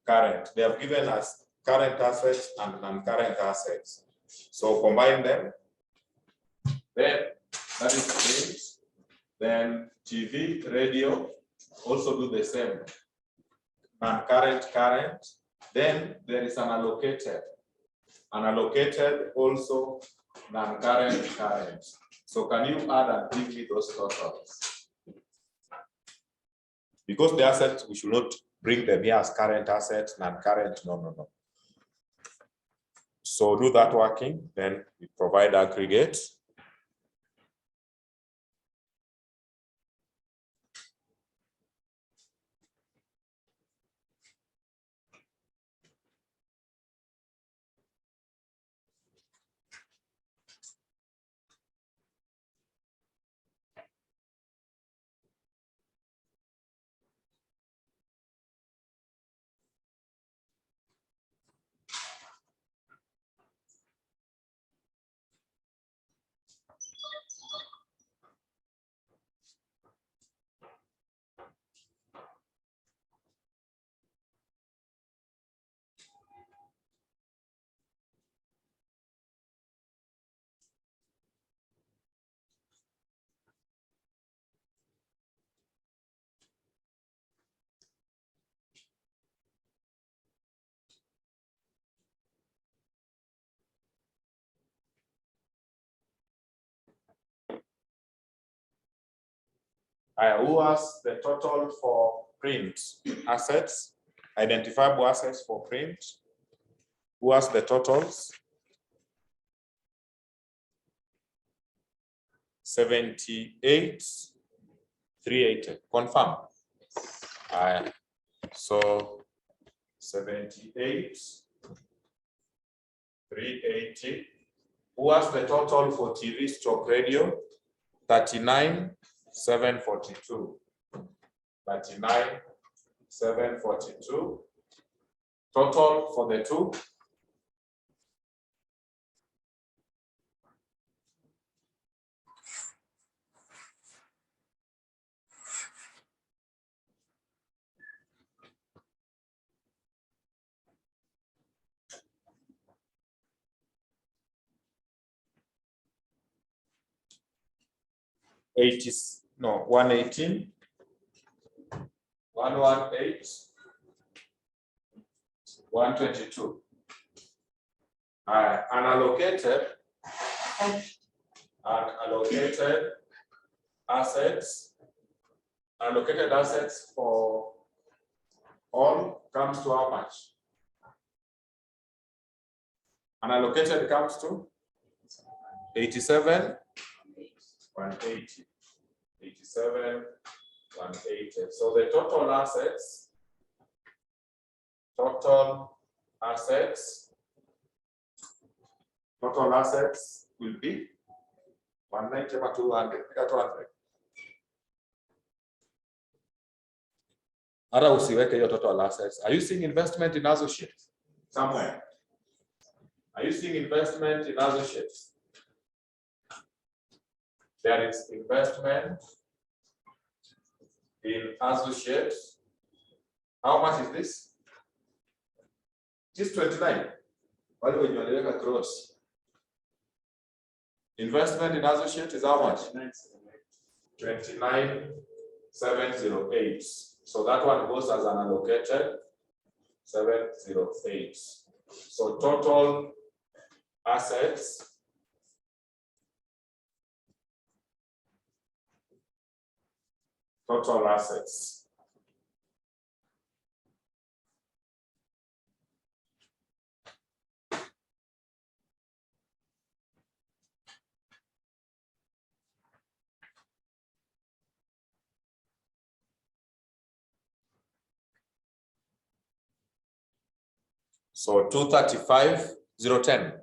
A: Current. They have given us current assets and non-current assets. So combine them. Then that is print. Then TV, radio, also do the same. Non-current, current. Then there is an allocated. Unallocated, also non-current, current. So can you add and give me those totals? Because the assets, we should not bring them here as current assets, non-current, no. So do that working, then we provide aggregate. Who has the total for print assets? Identifiable assets for print. Who has the totals? 78,380. Confirm. So 78,380. Who has the total for TV stroke radio? 39,742. 39,742. Total for the two. No, 118, 118, 122. Unallocated assets. Allocated assets for all comes to how much? Unallocated comes to 87,180. 87,180. So the total assets will be 190 over 200. 200. Hata usiweke hiyo total assets. Are you seeing investment in associates? Somewhere. Are you seeing investment in associates? There is investment in associates. How much is this? Just 29. Why do you want to cross? Investment in associates is how much? 29,708. So that one goes as an allocated 708. So total assets total assets. So 235,010.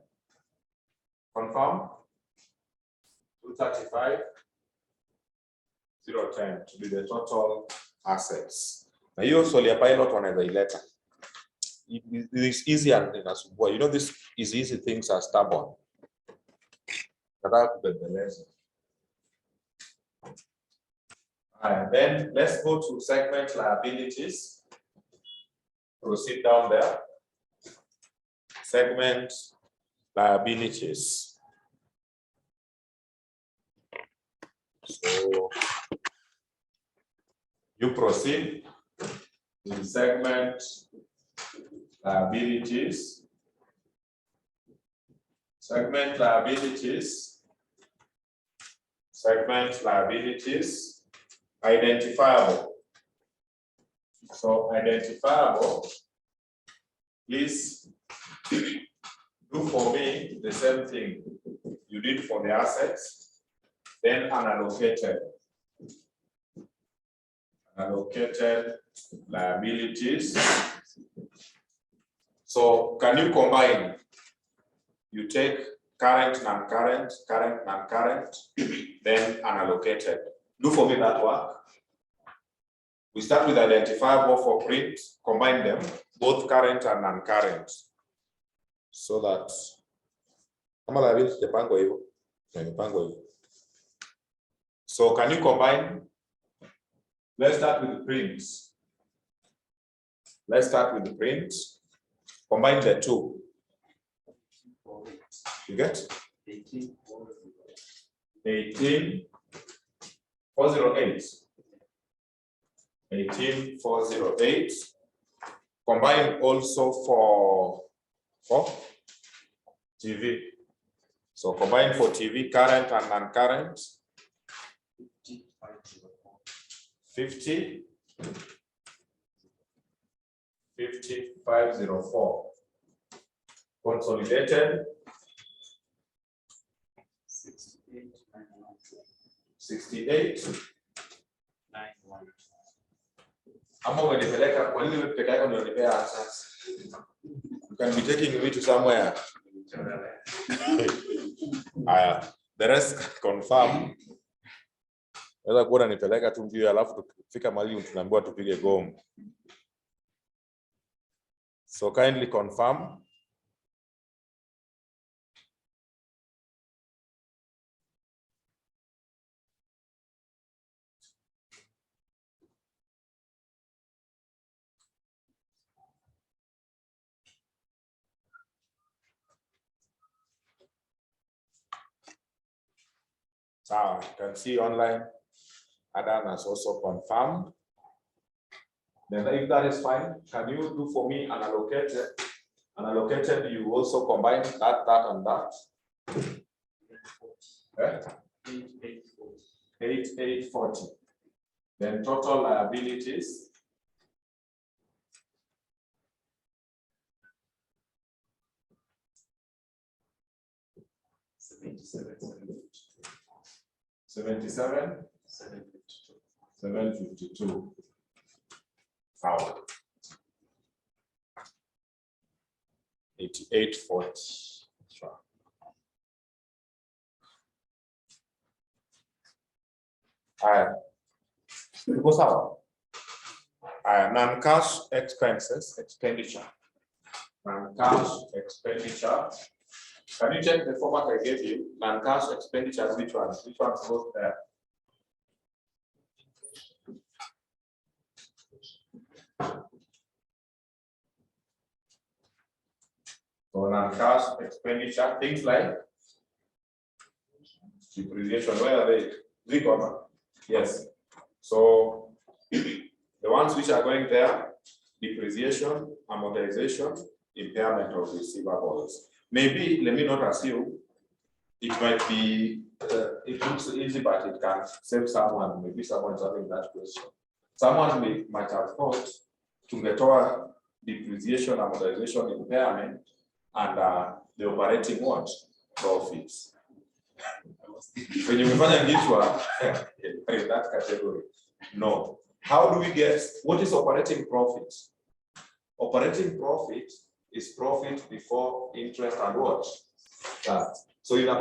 A: Confirm. 235,010 to be the total assets. Now you swali ya pilot wanaweza ileta. It is easy and inasumbua. You know, this is easy, things are stubborn. Then let's go to segment liabilities. Proceed down there. Segment liabilities. So you proceed in segment liabilities. Segment liabilities. Segment liabilities. Identifiable. So identifiable, please do for me the same thing you did for the assets, then unallocated. Allocated liabilities. So can you combine? You take current, non-current, current, non-current, then unallocated. Do for me that work. We start with identifiable for print, combine them, both current and non-current. So that so can you combine? Let's start with the prints. Let's start with the print. Combine the two. You get? 18,408. 18,408. Combine also for TV. So combine for TV, current and non-current. 50,504. Consolidated. 68,912. Ama umenipeleka kwa nini peke yako ndio unipea sasa? You can be taking me to somewhere. The rest confirm. Naweza kuona nipeleka tu mbio alafu tukifika mahali tunaambiwa tupige gomu. So kindly confirm. So you can see online, Adam has also confirmed. Then if that is fine, can you do for me unallocated? Unallocated, you also combine that, and that. 8,840. Then total liabilities. $77,752. 752. Wow. 8840. Sure. Non-cash expenses, expenditure. Non-cash expenditure. Can you check the format I gave you? Non-cash expenditure, which ones? Which ones goes there? So non-cash expenditure, things like depreciation. Where are they? Yes. So the ones which are going there, depreciation, amortization, impairment of receivables. Maybe, let me not assume, it might be it looks easy, but it can save someone. Maybe someone's having that question. Someone might have thought tungetoa depreciation, amortization, impairment, and the operating what? Profits. When you find in that category, no. How do we get, what is operating profit? Operating profit is profit before interest and what? That. So in a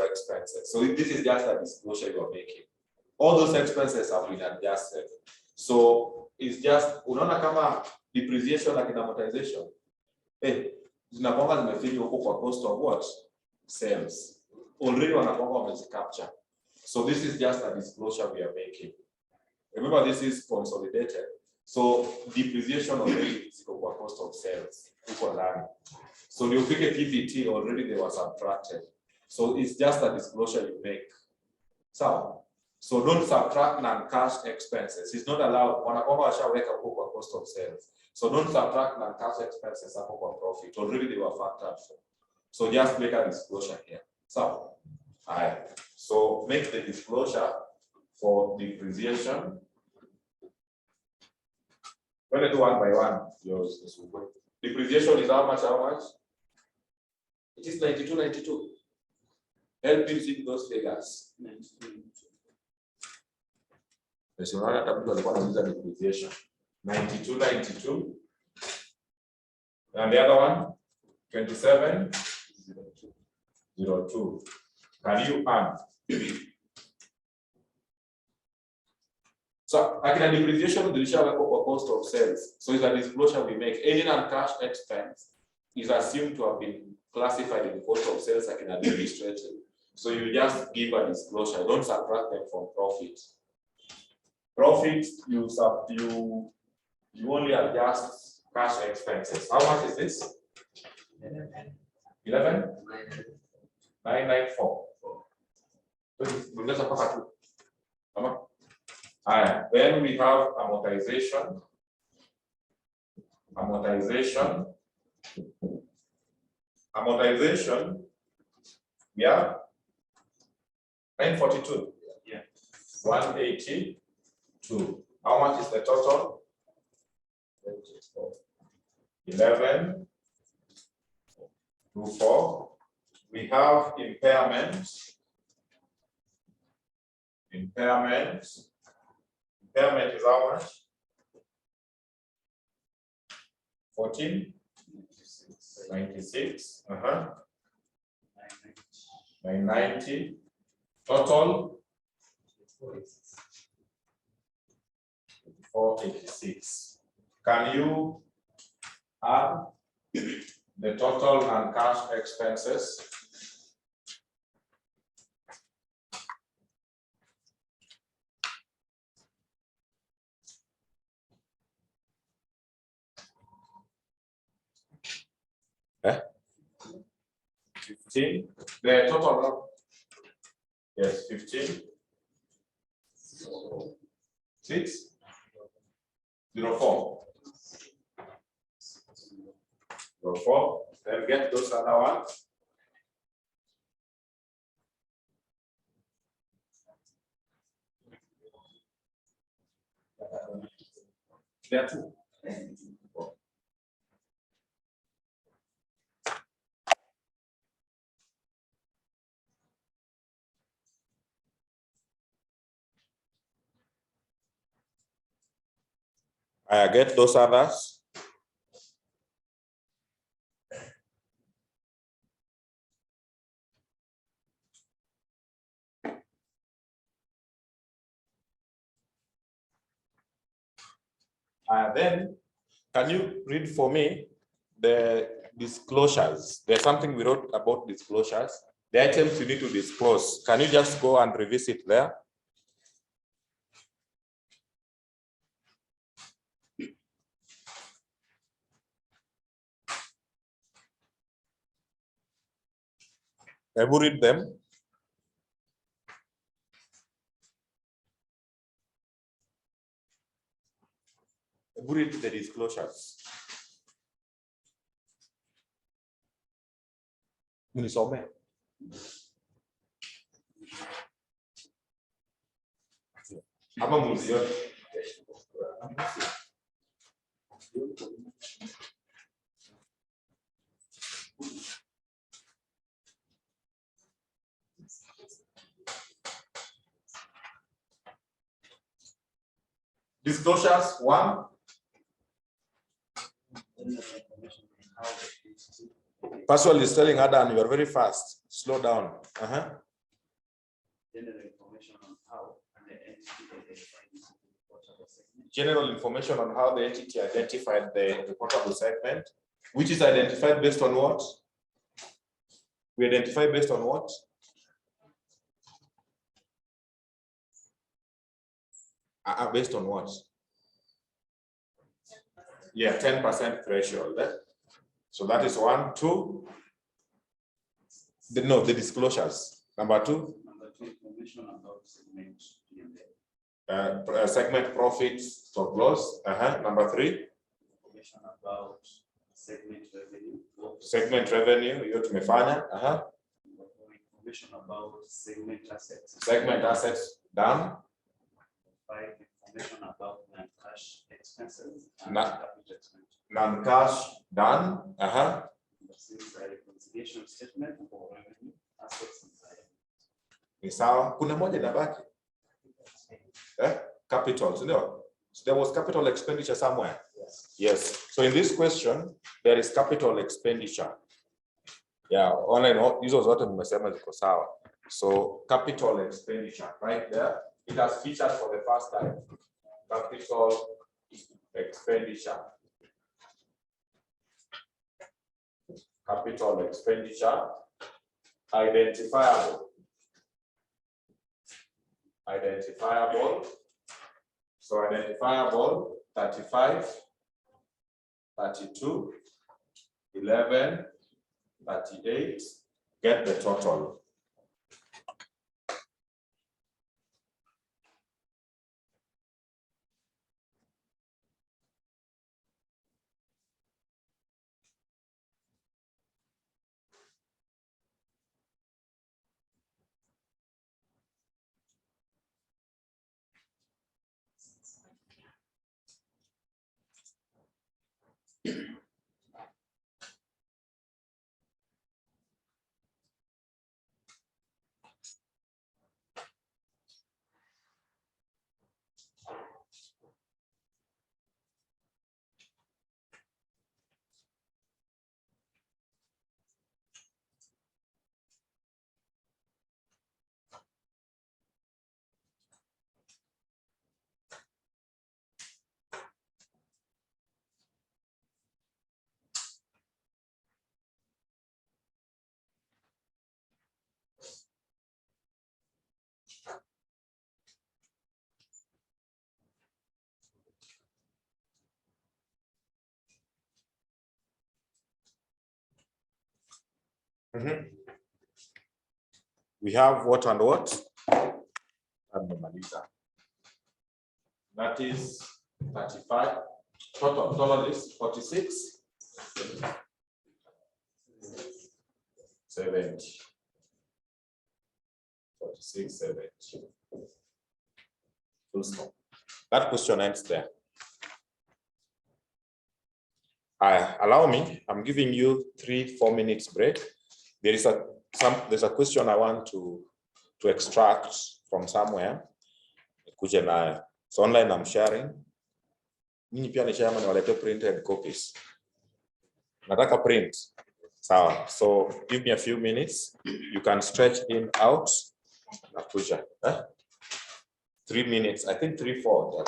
A: expenses. So this is just a disclosure you are making. All those expenses have been adjusted. So it's just unaona kama depreciation like amortization. Zinakwanga zimefinywa huko kwa cost of what? Sales. Already wanakwanga wamezicapture. So this is just a disclosure we are making. Remember, this is consolidated. So depreciation already is equal to cost of sales. So you pick a PPT, already they were subtracted. So it's just a disclosure you make. So don't subtract non-cash expenses. It's not allowed. Cost of sales. So don't subtract non-cash expenses up for profit. Already they were factored for. So just make a disclosure here. So make the disclosure for depreciation. When I do one by one, yours. Depreciation is how much? It is 92. Help you see those figures. 92. Depreciation. 92. And the other one? 27.02. Can you add? So, like a depreciation, the cost of sales. So, it's a disclosure we make. Any non-cash expense is assumed to have been classified in cost of sales like an administrative. So, you just give a disclosure. Don't subtract them from profit. Profit, you only adjust cash expenses. How much is this? 11,994. Then we have amortization. Yeah. 942. Yeah. 182. How much is the total? 11,24. We have impairment. Impairment is how much? 14,96. 990. Total 486. Can you add the total non-cash expenses? Eh? 15. The total. Yes, 15. 604. 04. Then get those other ones. There are two. I get those others. Then, can you read for me the disclosures? There's something we wrote about disclosures. The items you need to disclose. Can you just go and revisit there? Have you read them? Have you read the disclosures? Unisome. Ama muzi yote. Disclosures, one. Paswell is telling Adam, you are very fast. Slow down.
B: General information on how and the entity identified this reportable segment.
A: General information on how the entity identified the reportable segment, which is identified based on what? We identify based on what? Based on what? Yeah, 10% threshold. So that is 1, 2. The disclosures. Number 2.
B: Number 2, information about segment
A: Segment profits stop loss. Number 3.
B: Information about segment revenue.
A: Segment revenue, hiyo tumefanya.
B: Information about segment assets.
A: Segment assets done.
B: 5, information about non-cash expenses and
A: Non-
B: capital expenditure.
A: Non-cash done.
B: Number 6, a reconciliation statement for revenue, assets and liabilities.
A: Ni sawa. Kuna moja inabaki. Capital, so there was capital expenditure somewhere. Yes. So in this question, there is capital expenditure. Yeah, online hizo zote nimesema ziko sawa. So capital expenditure right there. It has featured for the first time. Capital expenditure. Capital expenditure. Identifiable. Identifiable. So identifiable 35, 32, 11, 38. Get the total. We have what and what? That is 35. Total is 46. 70. 46, 70. Full stop. That question ends there. Allow me, I'm giving you 3-4 minutes break. There's a question I want to extract from somewhere. So online I'm sharing. Nini pia ni share niwalete printed copies. Nataka print. So give me a few minutes. You can stretch in out. Nakuja. 3 minutes. I think 3-4.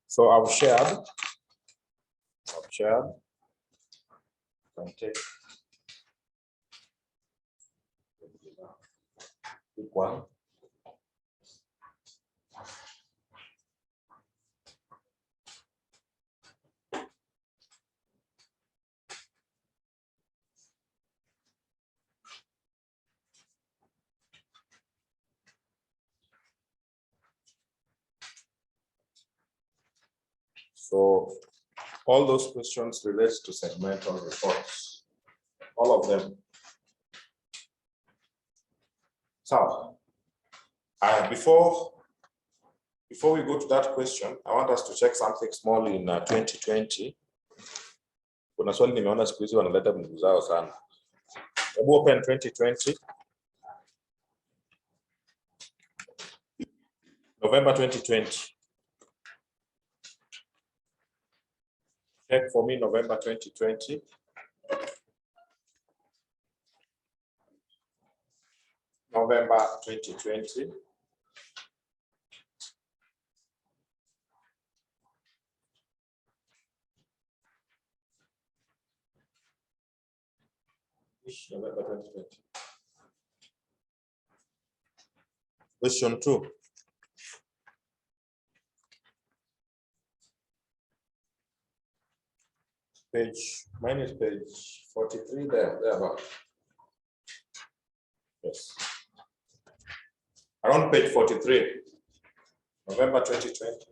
A: So I've shared. Can take one. So all those questions relate to segmental reports, all of them. So before we go to that question, I want us to check something small in 2020. Kuna swali nimeona siku hizi wanaleta mguu zao sana. Hebu open 2020. November 2020. Check for me November 2020. November 2020. November 2020. Question 2. Mine is page 43 thereabout. Yes. Around page 43. November 2020.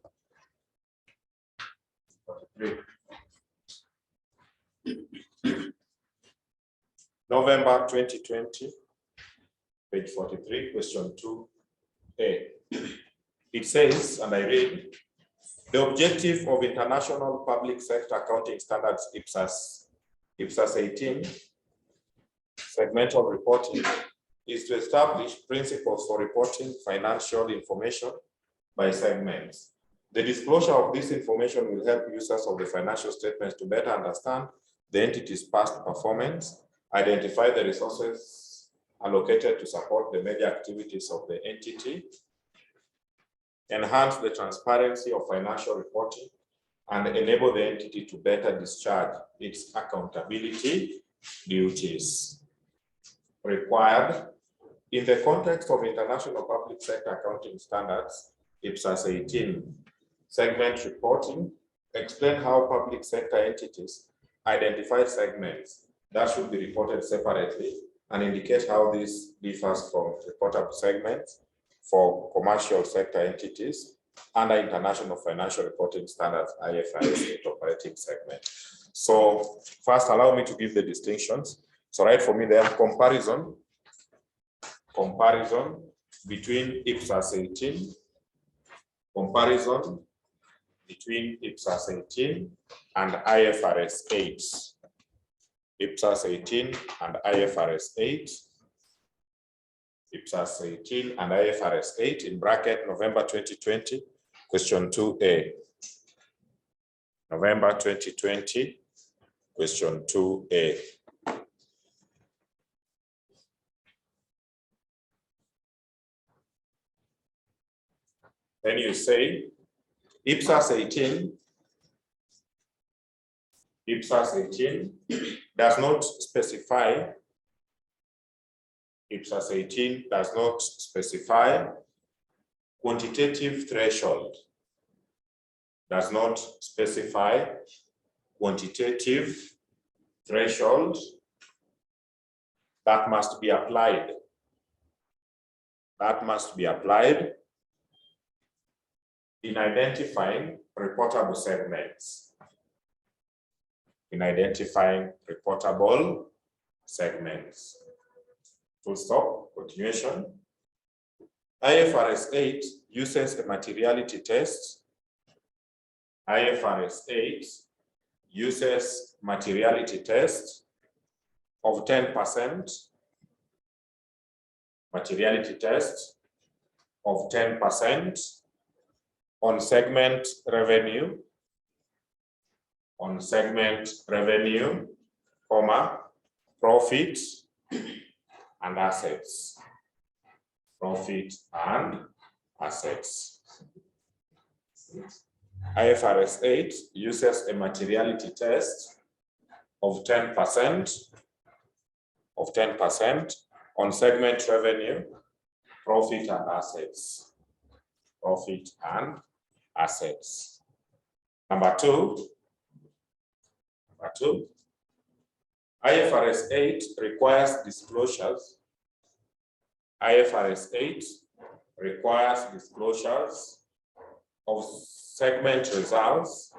A: 43. November 2020, page 43, question 2A. It says, and I read, the objective of International Public Sector Accounting Standards IPSAS 18 segmental reporting is to establish principles for reporting financial information by segments. The disclosure of this information will help users of the financial statements to better understand the entity's past performance, identify the resources allocated to support the major activities of the entity, enhance the transparency of financial reporting, and enable the entity to better discharge its accountability duties. Required in the context of International Public Sector Accounting Standards, IPSAS 18, segment reporting, explain how public sector entities identify segments that should be reported separately and indicate how this differs from reportable segments for commercial sector entities under International Financial Reporting Standards, IFRS 8 operating segment. So first, allow me to give the distinctions. So right for me there, comparison between IPSAS 18, comparison between IPSAS 18 and IFRS 8. IPSAS 18 and IFRS 8. IPSAS 18 and IFRS 8 in bracket November 2020, question 2A. November 2020, question 2A. Then you say IPSAS 18 does not specify, IPSAS 18 does not specify quantitative threshold, does not specify quantitative threshold that must be applied. That must be applied in identifying reportable segments. In identifying reportable segments. Full stop, continuation. IFRS 8 uses a materiality test. IFRS 8 uses materiality test of 10%. Materiality test of 10% on segment revenue, comma, profit and assets. Profit and assets. IFRS 8 uses a materiality test of 10% on segment revenue, profit and assets. Profit and assets. Number two, IFRS 8 requires disclosures. IFRS 8 requires disclosures of segment results,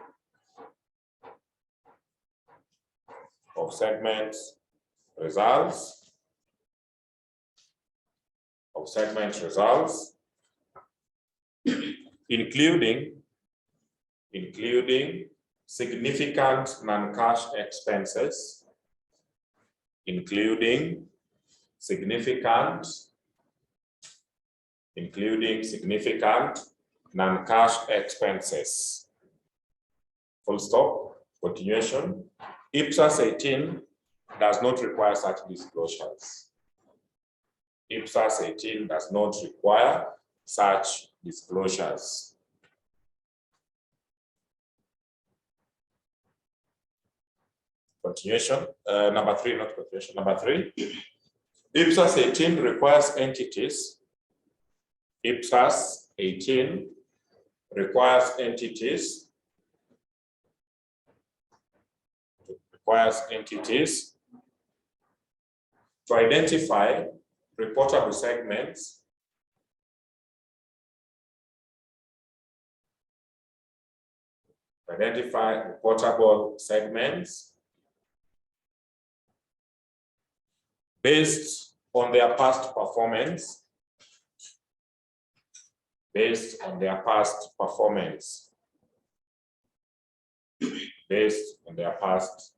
A: including significant non-cash expenses, including significant non-cash expenses. Full stop, continuation. IPSAS 18 does not require such disclosures. IPSAS 18 does not require such disclosures. Continuation, number three, not continuation, number three. IPSAS 18 requires entities. IPSAS 18 requires entities to identify reportable segments based on their past performance. Based on their past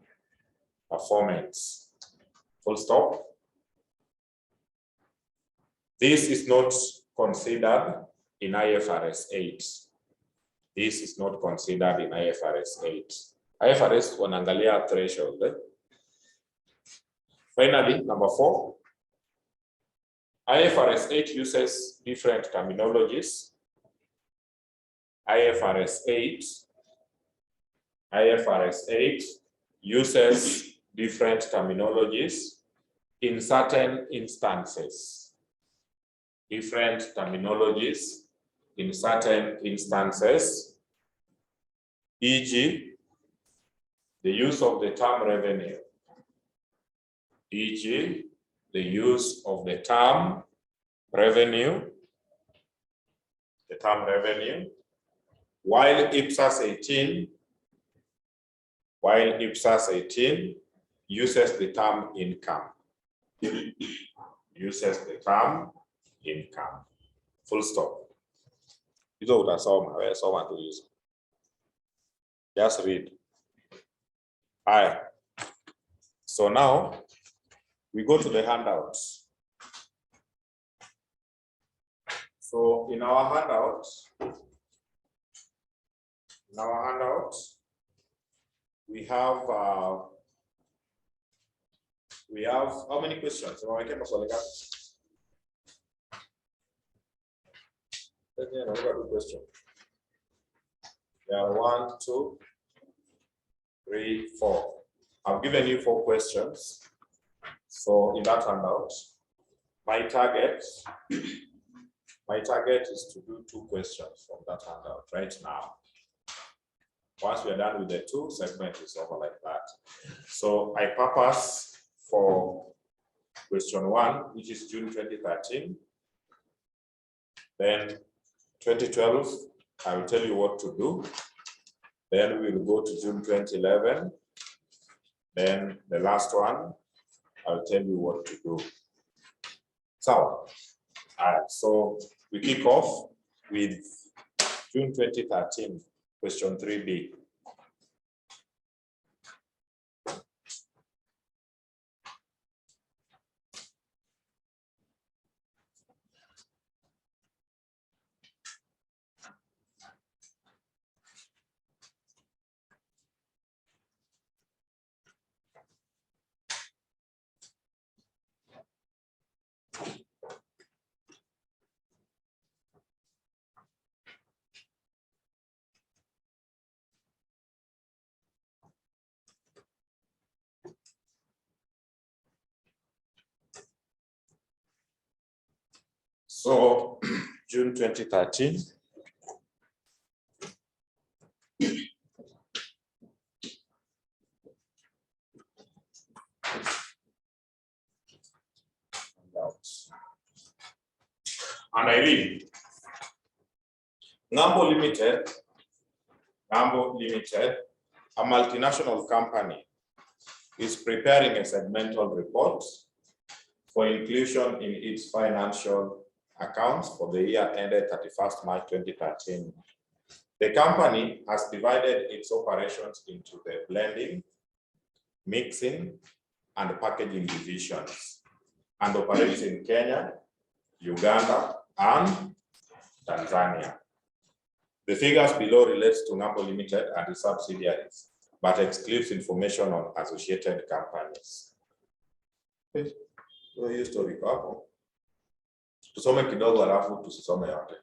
A: performance. Full stop. This is not considered in IFRS 8. This is not considered in IFRS 8. IFRS wanaangalia threshold. Finally, number 4. IFRS 8 uses different terminologies. IFRS 8 uses different terminologies in certain instances. Different terminologies in certain instances, e.g., the use of the term revenue. E.g., the use of the term revenue. The term revenue. While IPSAS 18 uses the term income. Uses the term income. Full stop. Hizo utasoma, wewe soma tu hizo. Just read. Haya. So now we go to the handouts. So in our handout, we have how many questions? Question. There are 1, 2, 3, 4. I've given you 4 questions. So in that handout, my target is to do 2 questions from that handout right now. Once we are done with the 2, segment is over like that. So I purpose for question 1, which is June 2013. Then 2012, I will tell you what to do. Then we will go to June 2011. Then the last one, I'll tell you what to do. So we kick off with June 2013, question 3B. So June 2013. And I read, Ngambo Limited, a multinational company, is preparing a segmental report for inclusion in its financial accounts for the year ended 31st March 2013. The company has divided its operations into the blending, mixing, and packaging divisions, and operates in Kenya, Uganda, and Tanzania. The figures below relates to Ngambo Limited and its subsidiaries, but excludes information on associated companies. Hiyo story hapo. Tusome kidogo alafu tusisome yote.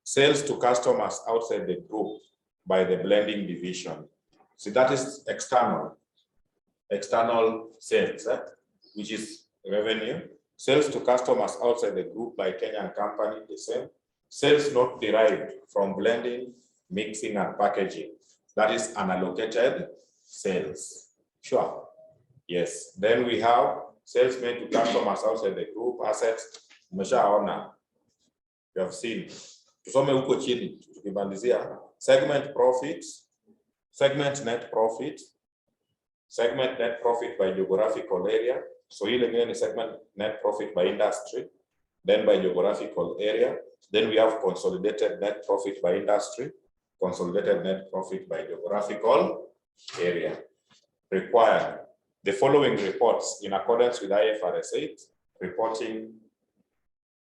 A: Sales to customers outside the group by the blending division. See, that is external sales, which is revenue. Sales to customers outside the group by Kenyan company, the same. Sales not derived from blending, mixing, and packaging. That is unallocated sales. Sure. Yes. Then we have sales made to customers outside the group, assets. Umeshaona. You have seen. Tusome huko chini, tukimalizia. Segment profits, segment net profit, segment net profit by geographical area. So ile ngine segment net profit by industry, then by geographical area. Then we have consolidated net profit by industry, consolidated net profit by geographical area. Required the following reports in accordance with IFRS 8, reporting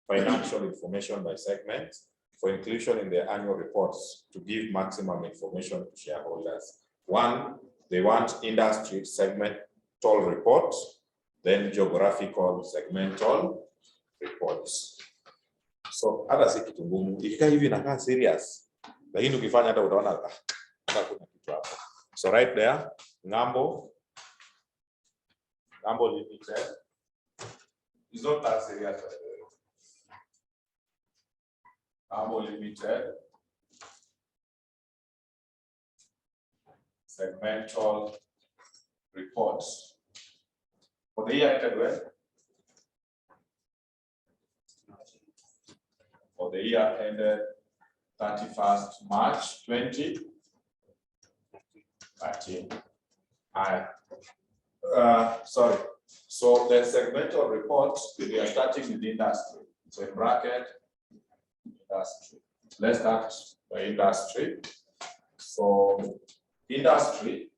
A: financial information by segment for inclusion in their annual reports to give maximum information to shareholders. One, they want industry segmental reports, then geographical segmental reports. So hata si kitu ngumu, ikikaa hivi inakaa serious, lakini ukifanya hata utaona hata kuna kitu hapo. So right there, Ngambo Limited is not that serious. Ngambo Limited segmental reports for the year ended when? For the year ended 31st March 2013. Sorry. So the segmental report, we are starting with industry. So in bracket, industry. Let's start by industry. So industry,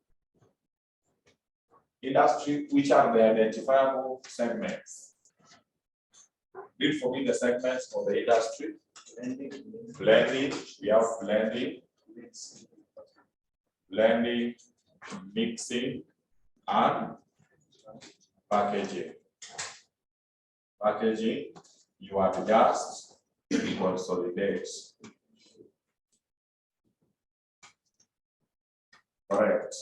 A: which are the identifiable segments? Read for me the segments for the industry. Blending, we have blending, mixing, and packaging. Packaging, you adjust, you consolidate. Correct.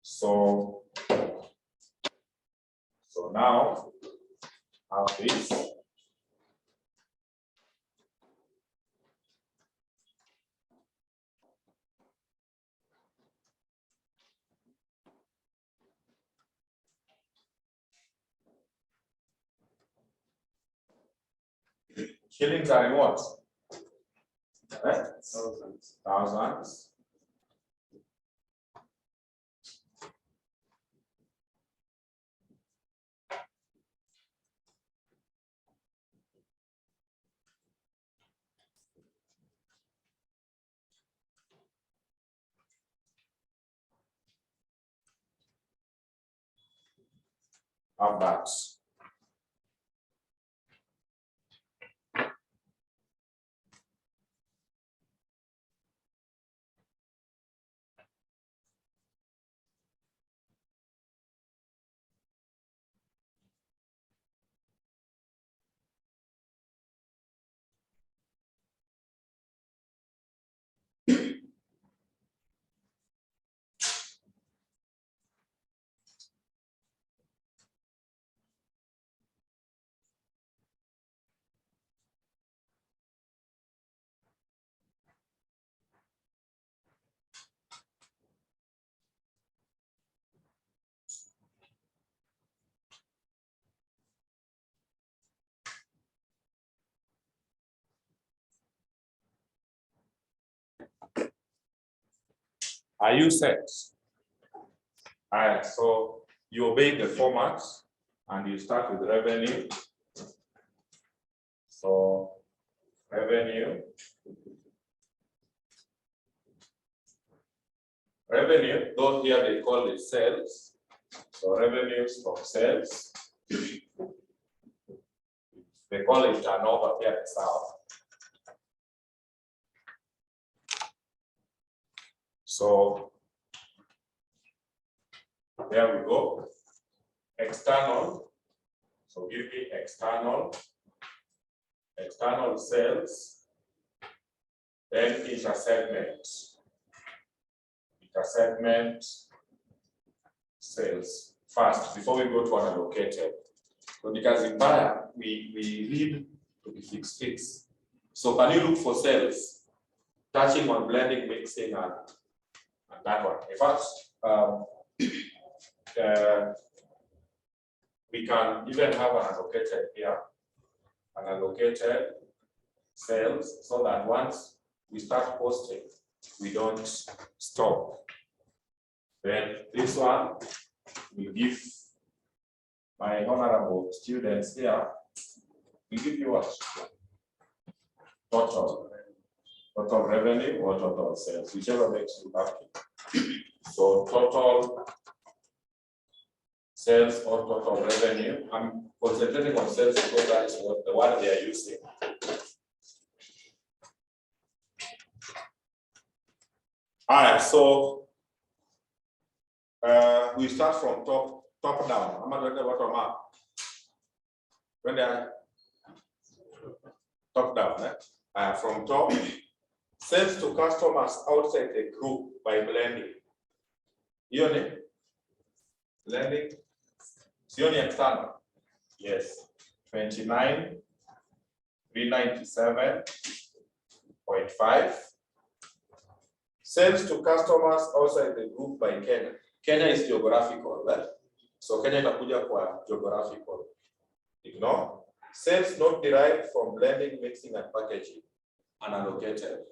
A: So now have this. Shillings are in what? Right? Thousands. Have that. Are you set? All right, so you obey the format and you start with revenue. So revenue, though here they call it sales. So revenues from sales. They call it turnover here in South. So there we go. External. So give me external sales. Then intersegment sales. First, before we go to unallocated. So because in buyer, we need to be fixed. So can you look for sales? Touching on blending, mixing, and that one. In fact, we can even have an allocated here, an allocated sales, so that once we start posting, we don't stop. Then this one will give my honorable students here, we give you what? Total revenue or total sales, whichever makes you happy. So total Sales or total revenue. I'm concentrating on sales because that is what the one they are using. All right, so we start from top down. I'm not going to bottom up. When they are top down, from top, sales to customers outside the group by blending. Ione? Blending? Sioni external? Yes. 29,397.5. Sales to customers outside the group by Kenya. Kenya is geographical, right? So Kenya itakuja kwa geographical. Ignore. Sales not derived from blending, mixing, and packaging. Unallocated.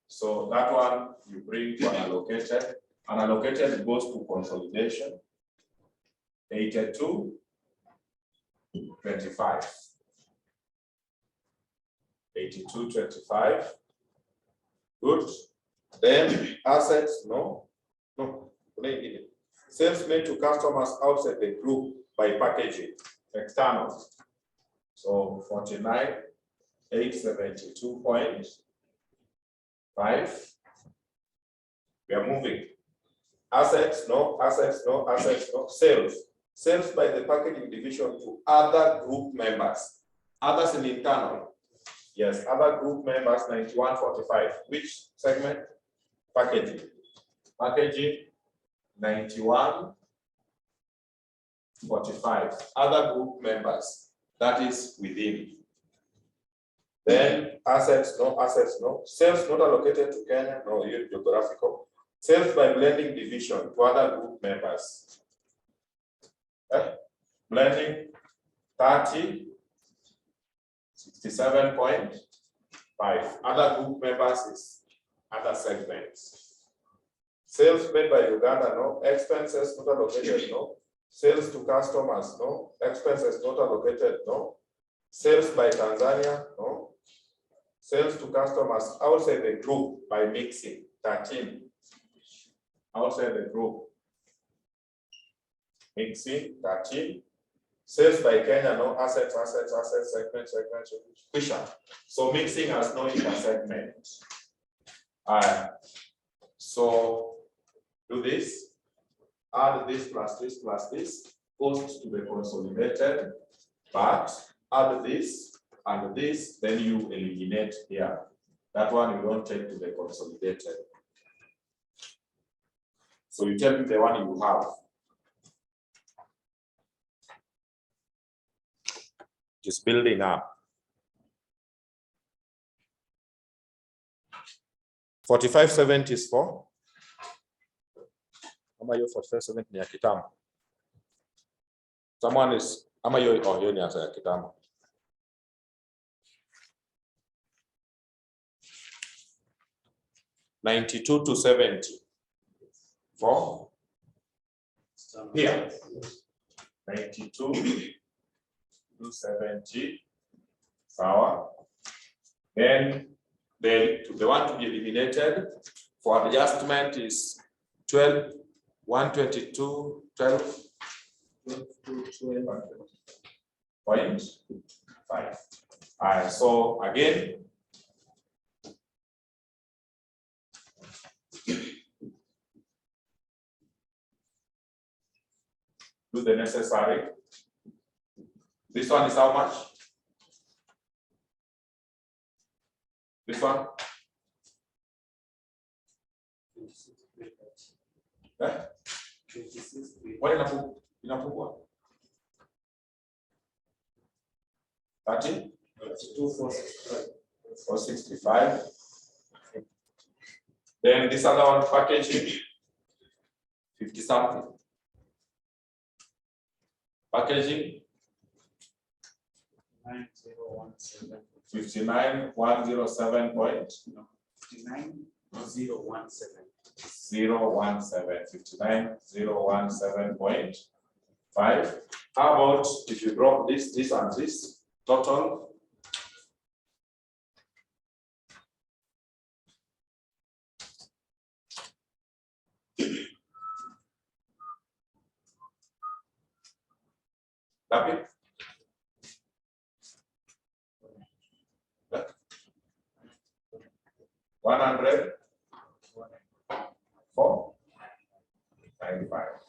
A: So that one you bring to unallocated. Unallocated goes to consolidation. 82.25. 82.25. Good. Then assets, no. Sales made to customers outside the group by packaging. External. So 49,872.5. We are moving. Assets, no, assets, no, assets, no. Sales. Sales by the packaging division to other group members. Others in internal. Yes, other group members, 91.45. Which segment? Packaging. Packaging, 91.45. Other group members. That is within. Then assets, no, assets, no. Sales not allocated to Kenya, no, you're geographical. Sales by blending division to other group members. Blending 30, 67.5. Other group members is other segments. Sales made by Uganda, no. Expenses not allocated, no. Sales to customers, no. Expenses not allocated, no. Sales by Tanzania, no. Sales to customers outside the group by mixing, 13. Outside the group. Mixing, 13. Sales by Kenya, no. Assets, segment. So mixing has no intersegment. So do this. Add this plus this plus this. Post to the consolidated. But add this and this, then you eliminate here. That one you don't take to the consolidated. So you tell me the one you have. Just building up. 4570 is for? Ama hiyo 4570 ni ya kitambo. Someone is, ama hiyo ni ya kitambo. $92 to $70 for here. 92 to 70. Sawa. Then the one to be eliminated for adjustment is 12, 122, 12, 12.5. So again, do the necessary. This one is how much? This one? What inapungua? 30? 465. Then this other one packaging 50 something. Packaging 59,107 point. 59,017.5. How about if you drop this and this total? 100, 495.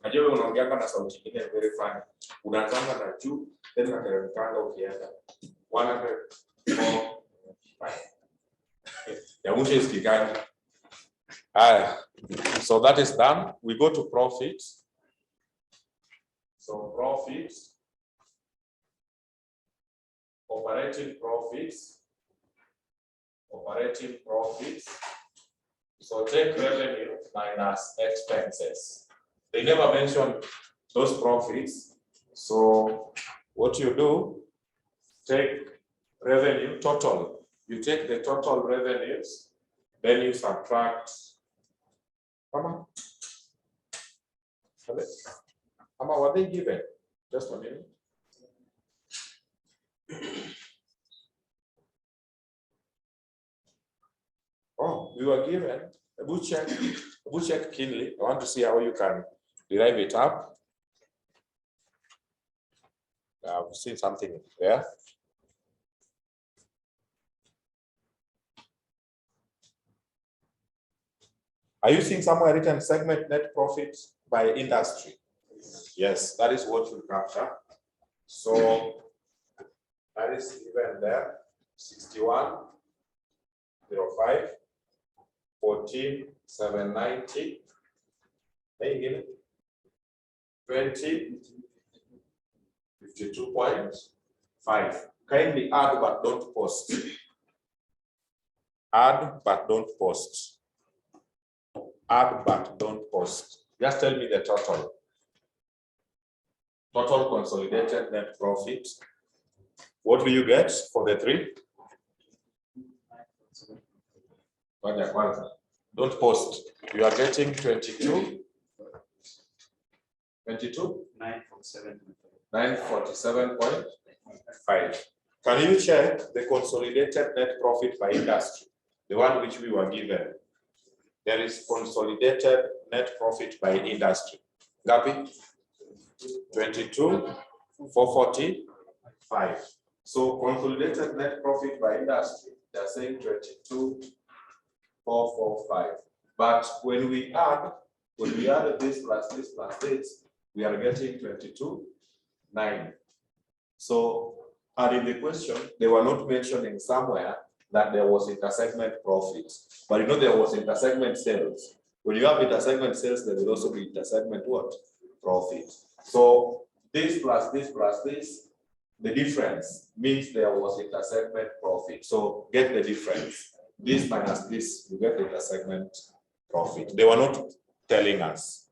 A: Najua unaongea na sauti nyingine very funny. Unaanza na juu, then unateremka ukienda. 100, 495. Ya mwisho isikikani. So that is done. We go to profit. So profits, operating profits. So take revenue minus expenses. They never mention those profits. So what you do, take revenue total. You take the total revenues, then you subtract. Come on, what they given? Just a minute. Oh, we were given a book check keenly. I want to see how you can derive it up. I've seen something there. Are you seeing somewhere written segment net profit by industry? Yes, that is what you capture. So that is given there, 6105, 14,790, 20, 52.5. Kindly add but don't post. Add but don't post. Add but don't post. Just tell me the total. Total consolidated net profit. What will you get for the three? Don't post. You are getting 22. 22? 947.5. Can you check the consolidated net profit by industry? The one which we were given. There is consolidated net profit by industry. Gapi? 22,445. So consolidated net profit by industry, they are saying 22,445. But when we add this plus this plus this, we are getting 22,900. So, and in the question, they were not mentioning somewhere that there was intersegment profit. But you know there was intersegment sales. When you have intersegment sales, there will also be intersegment what? Profit. So this plus this plus this, the difference means there was intersegment profit. So get the difference. This minus this, you get the intersegment profit. They were not telling us.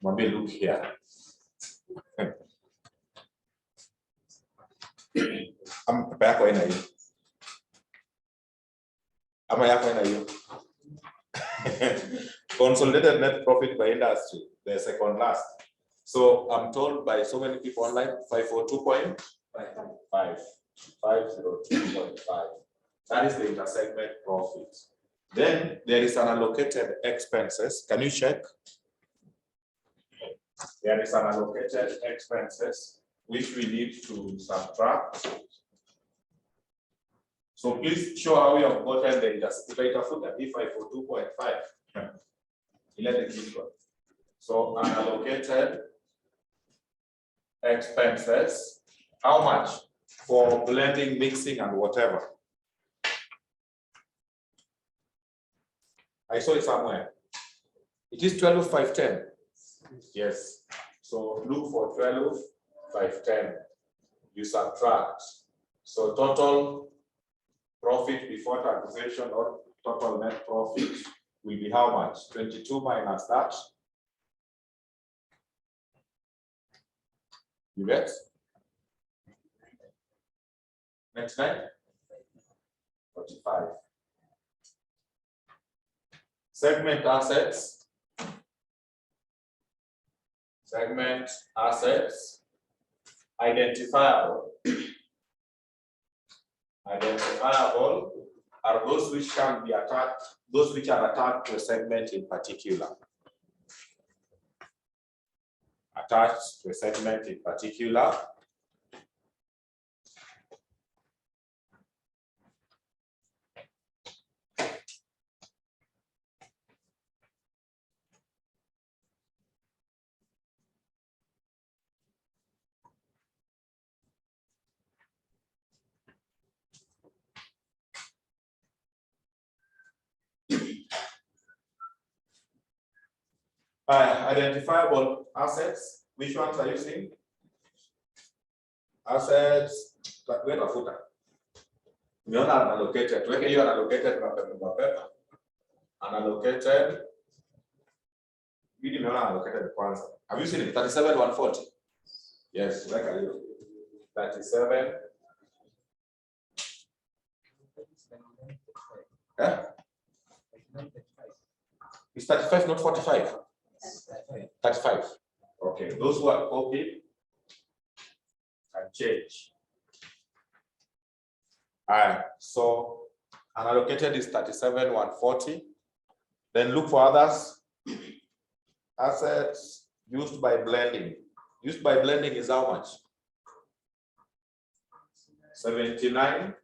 A: Maybe look here. I'm back when I consolidated net profit by industry, the second last. So I'm told by so many people online 502.5. 502.5. That is the intersegment profit. Then there is an allocated expenses. Can you check? There is an allocated expenses which we need to subtract. So please show how you have gotten the E542.5. So unallocated expenses, how much? For blending, mixing, and whatever. I saw it somewhere. It is 12,510. Yes. So look for 12,510. You subtract. So total profit before taxation or total net profit will be how much? 22 minus that. You get? 99? 45. Segment assets. Segment assets. Identifiable. Identifiable are those which can be attached, those which are attached to a segment in particular. attached to a segment in particular. Identifiable assets. Which ones are you seeing? Assets. Weka futa. Umeona unallocated. Tuweke hiyo unallocated mapema. Unallocated. Hii nimeona unallocated kwanza. Have you seen it? 37,140. Yes, weka hiyo. 37. It's 35, not 45. 35. Okay, those who are copied can change. So unallocated is 37,140. Then look for others. Assets used by blending. Used by blending is how much? 79.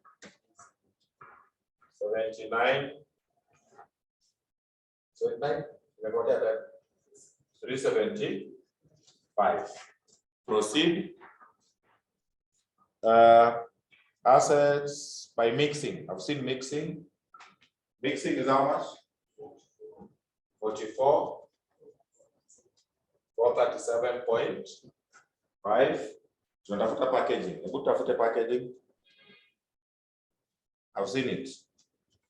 A: 79. 79. 375. Proceed. Assets by mixing. I've seen mixing. Mixing is how much? 44. 437.5. Tunatafuta packaging. Hebu tafute packaging. I've seen it.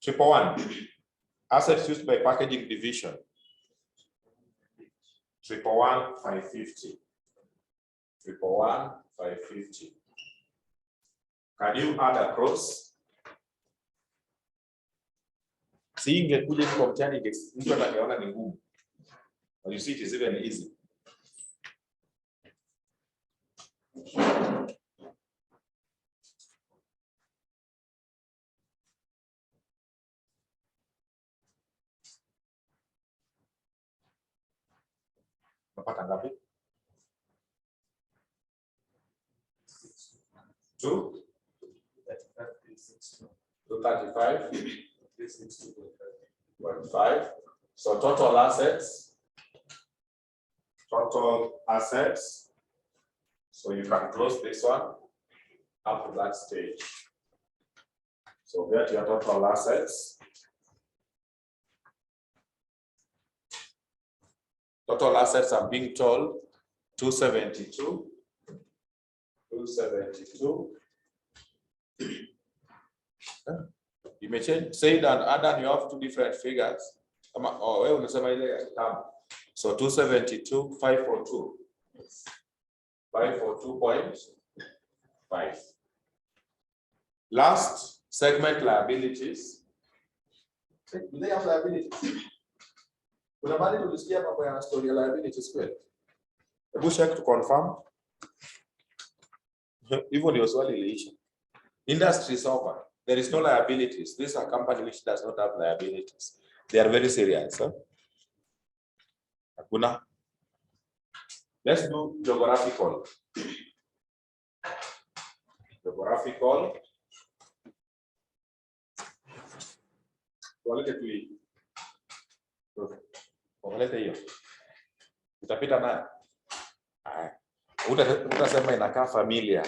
A: 111. Assets used by packaging division. 111,550. 111,550. Can you add across? Seeing a kuja kwa mtani mtu anaona ni ngumu. But you see it is even easy. Napata ngapi? 2 235 362.5. So total assets. So you can close this one up to that stage. So get your total assets. Total assets are being told 272. 272. You may change, say that add, you have two different figures. So 272, 542. 542.5. Last segment liabilities. Do they have liabilities? Kuna mali tulisikia mambo ya story ya liabilities kweli? Hebu check to confirm. Hivyo ndio swali iliisha. Industry is over. There is no liabilities. This is a company which does not have liabilities. They are very serious. Huh? Hakuna. Let's do geographical. Geographical. Walete tu hii. Walete hiyo. Utapita nayo. Utasema inakaa familia.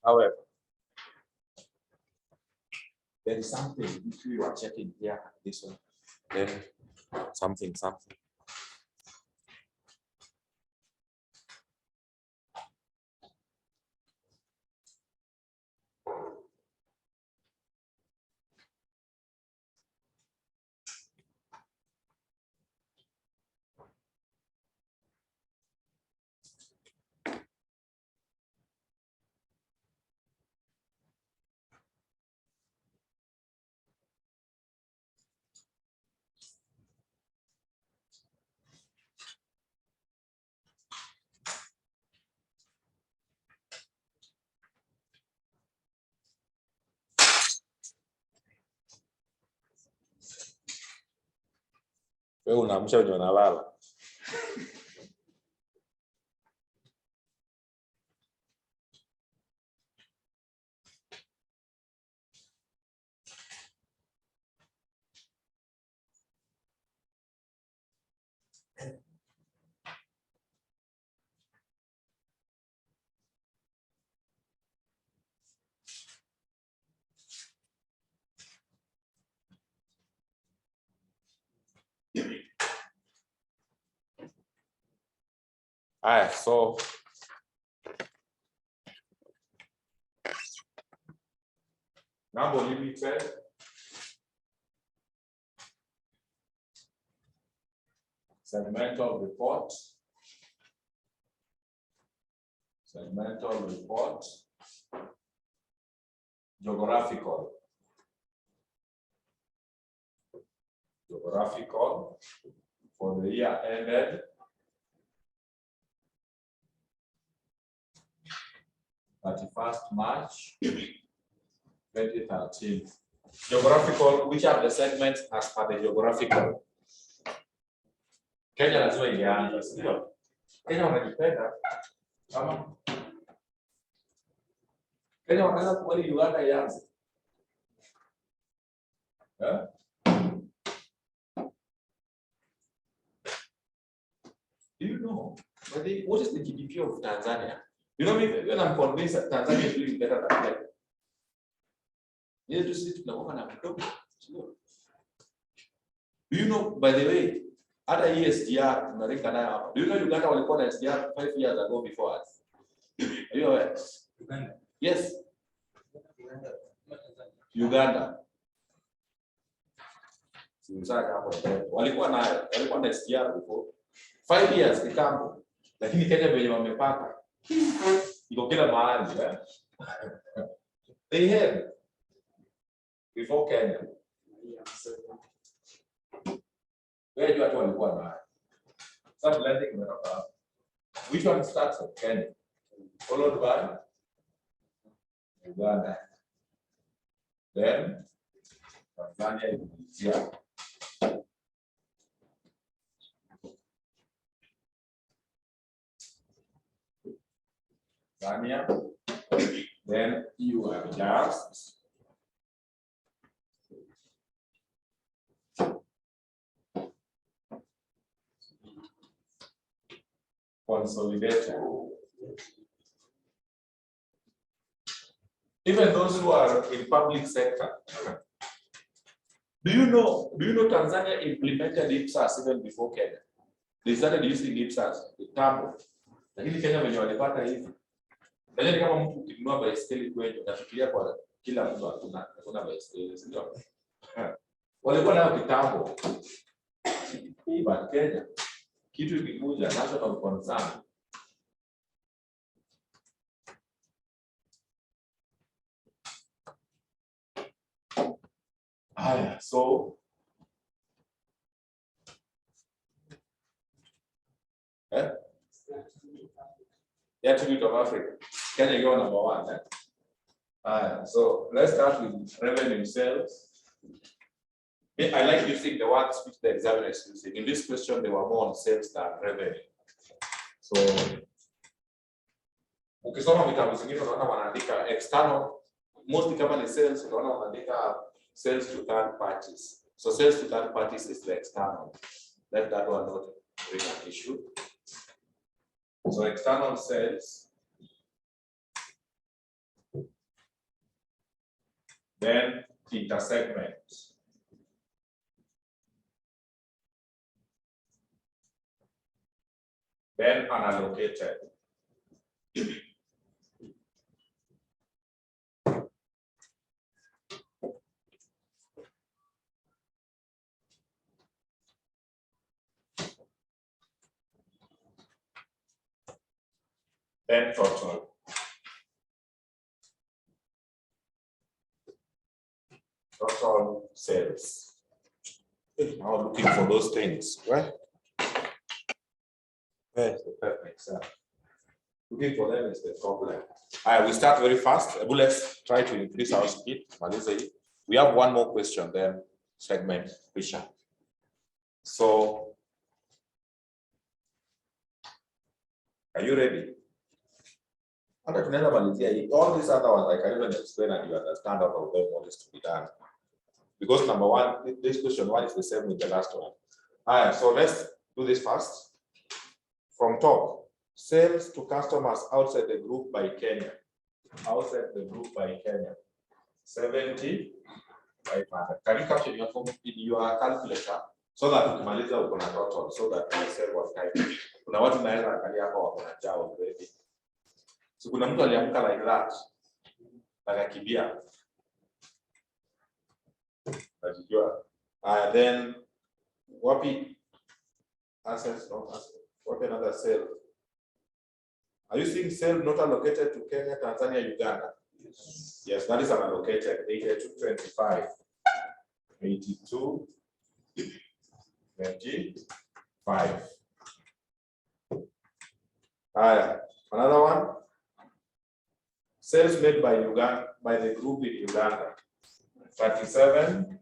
A: However, there is something if you are checking here, this one, then something. Wewe unaamsha wenye wanalala. So number limited. Segmental report. Segmental report. Geographical. Geographical for the year ended 31st March 2013. Geographical, which are the segments as per the geographical? Kenya lazima ingeanza, sio? Kenya wanajipenda kama Kenya wanaweza kubali Uganda ianze. Do you know what is the GDP of Tanzania? You know, when I'm convinced that Tanzania is doing better than Kenya. Do you know, by the way, other ESDR, do you know Uganda walikuwa na SDR 5 years ago before us? Are you aware? Uganda. Yes. Uganda. Walikuwa na SDR before 5 years kitambo, lakini Kenya venye wamepaka iko kila mahali. They had before Kenya. Where you are going? Some blending. Which one starts with Kenya? Followed by Uganda. Then Tanzania is here. Tanzania. Then you are just consolidated. Even those who are in public sector. Do you know Tanzania implemented IPSAS even before Kenya? They started using IPSAS, the tablet. Lakini Kenya wenye walipata hivi. Kenya kama mtu ukinunua baiskeli kwetu nafikiria kwa kila mtu hakuna baiskeli, sio? Walikuwa nayo kitambo. Hii Kenya kitu ikikuja national concern. So attribute of Africa. Kenya you number 1. So let's start with revenue sales. I like using the words which the examiner is using. In this question, they were more on sales than revenue. So, ukisoma vitabu zingine unaona wanaandika external, mostly kama ni sales, unaona wanaandika sales to third parties. So sales to third parties is the external. Let that one not bring an issue. So external sales. Then intersegment. Then unallocated. Then total. Total sales. Now looking for those things. Where? Where's the perfect cell? Looking for them is the problem. We start very fast. Let's try to increase our speed. We have one more question, then segment Fisher. So, are you ready? All these other ones, I can even explain and you understand out of them what is to be done. Because number 1, this question 1 is the same with the last one. So let's do this first. From top, sales to customers outside the group by Kenya. Outside the group by Kenya. 70,500. Can you capture your form in your calculator? So that ukimaliza uko na total, so that you save on time. Kuna watu naweza angalia hapa wako na njaa already. So kuna mtu aliamka like that. Akakimbia. Unajua. Then wapi assets, not assets. What another cell? Are you seeing cell not allocated to Kenya, Tanzania, Uganda? Yes, that is unallocated. 8225. 82 25. Another one. Sales made by Uganda, by the group in Uganda. 37.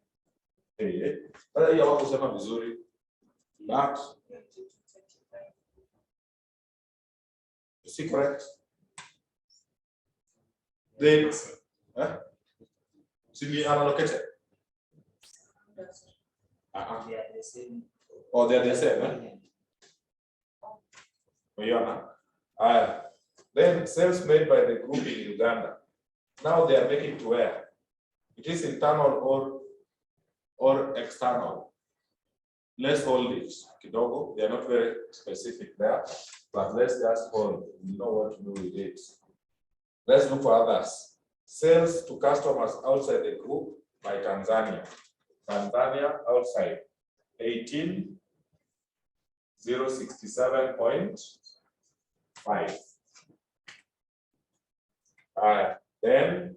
A: But you want to say Missouri. That is it correct? Then, see unallocated.
B: They are the same.
A: Oh, they are the same. Then sales made by the group in Uganda. Now they are making to where? It is internal or external. Let's hold it. Kidogo. They are not very specific there, but let's just hold. You know what to do with it. Let's look for others. Sales to customers outside the group by Tanzania. Tanzania outside 18,067.5. Then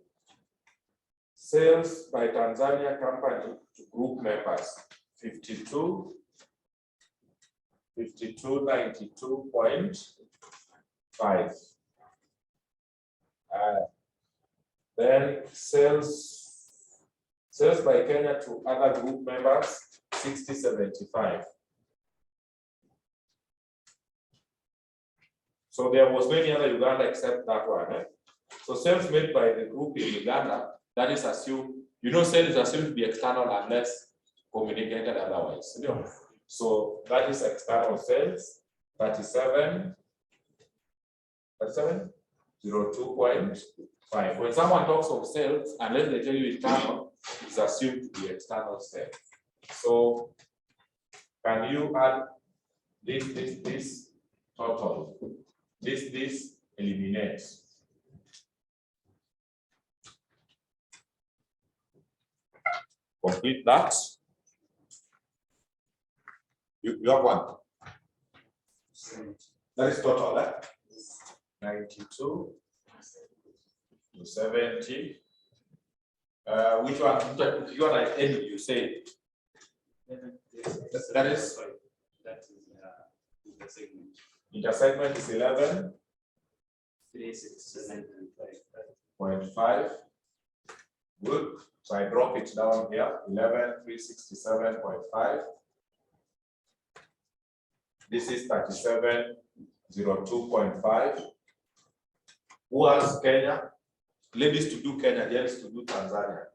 A: sales by Tanzania company to group members 5292.5. Then sales by Kenya to other group members 6075. So there was many other Uganda except that one. So sales made by the group in Uganda, that is assumed, sales is assumed to be external unless communicated otherwise. So that is external sales 3702.5. When someone talks of sales, unless they tell you internal, it's assumed to be external sales. So can you add this total? This eliminates. Complete that. You have one. That is total, 92 to 70. Which one? If you want any, you say. That is the segment. Intersegment is 11. 367.5. Good. So I drop it down here. 11,367.5. This is 3702.5. Who has Kenya? Ladies to do Kenya, gents to do Tanzania.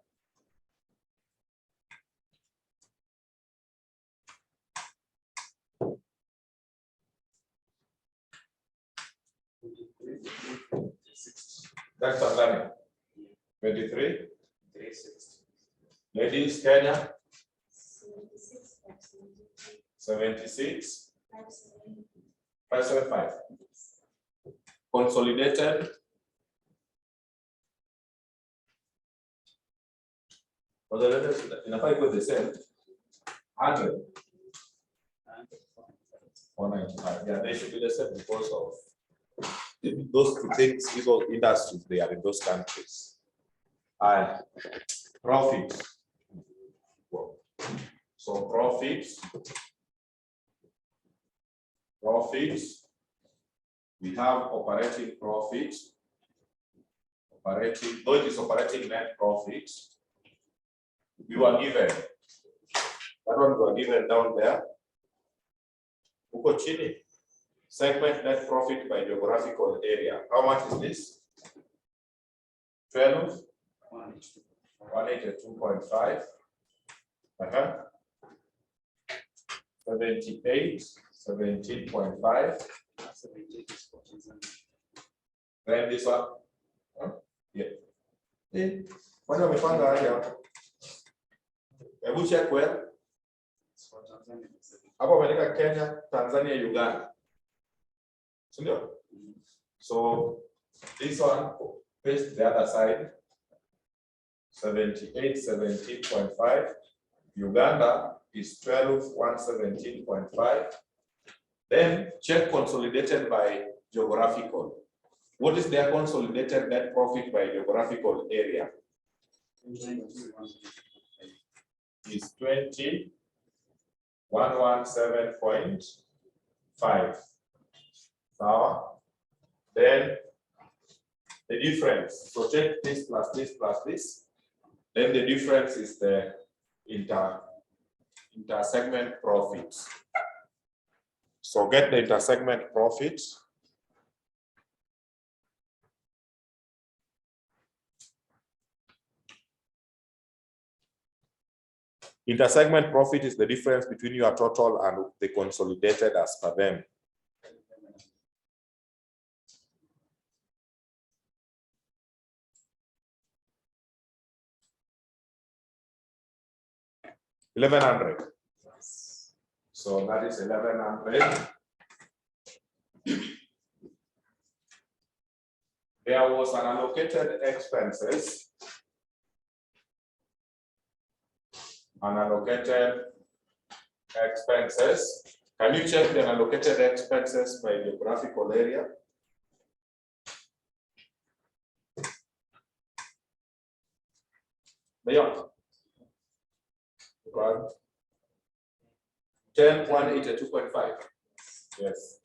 A: That's Tanzania. 23. 360. Ladies, Kenya. 76. 575. Consolidated. In a five with the same 100. 495. Yeah, they should be the same because of those two things, these all industries, they are in those countries. And profits. So profits, we have operating profits, though it is operating net profit. We were given, that one we were given down there. Uko chini, segment net profit by geographical area. How much is this? 12, 182.5. 78, 17.5. Then this one. Yeah. When are we finding out? Check where?
B: For Tanzania,
A: Hapo umeandika Kenya, Tanzania, Uganda. Sindio? So this one, paste the other side. 78.17.5. Uganda is 12,117.5. Then check consolidated by geographical. What is their consolidated net profit by geographical area? Is 20,117.5. Now, then the difference. So take this plus this plus this. Then the difference is the inter-segment profit. So get the inter-segment profit. Inter-segment profit is the difference between your total and the consolidated as per them. $1,100. So that is 1,100. There was unallocated expenses. Unallocated expenses. Can you check the unallocated expenses by geographical area? Beyond. 10,182.5. Yes.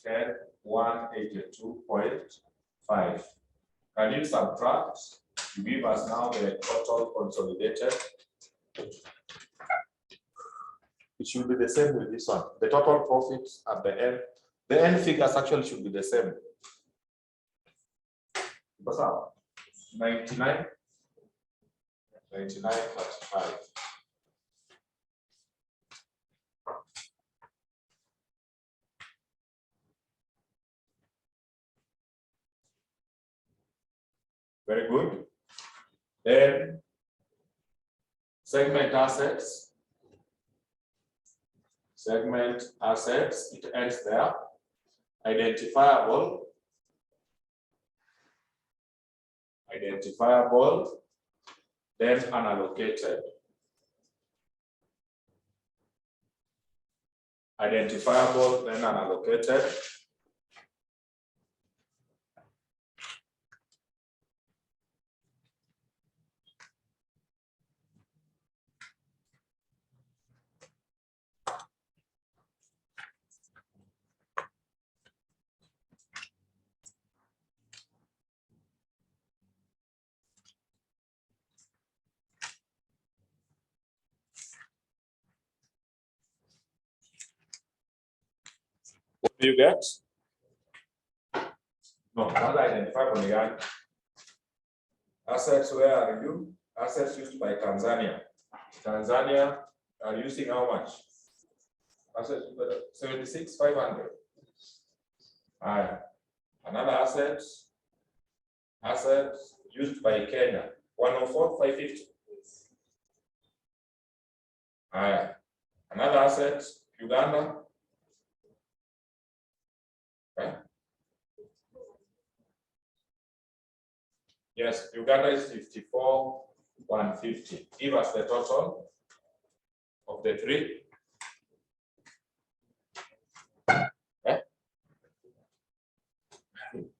A: 10,182.5. Can you subtract? Give us now the total consolidated. It should be the same with this one. The total profits at the end figures actually should be the same. What's up? 99.5. Very good. Then segment assets. Segment assets, it ends there. Identifiable. Identifiable. Then unallocated. Identifiable, then unallocated. What do you get? No, not identifiable again. Assets, where are you? Assets used by Tanzania. Tanzania are using how much? Assets 76,500. Another assets used by Kenya 104,550. Another asset Uganda. Yes, Uganda is 54,150. Give us the total of the three.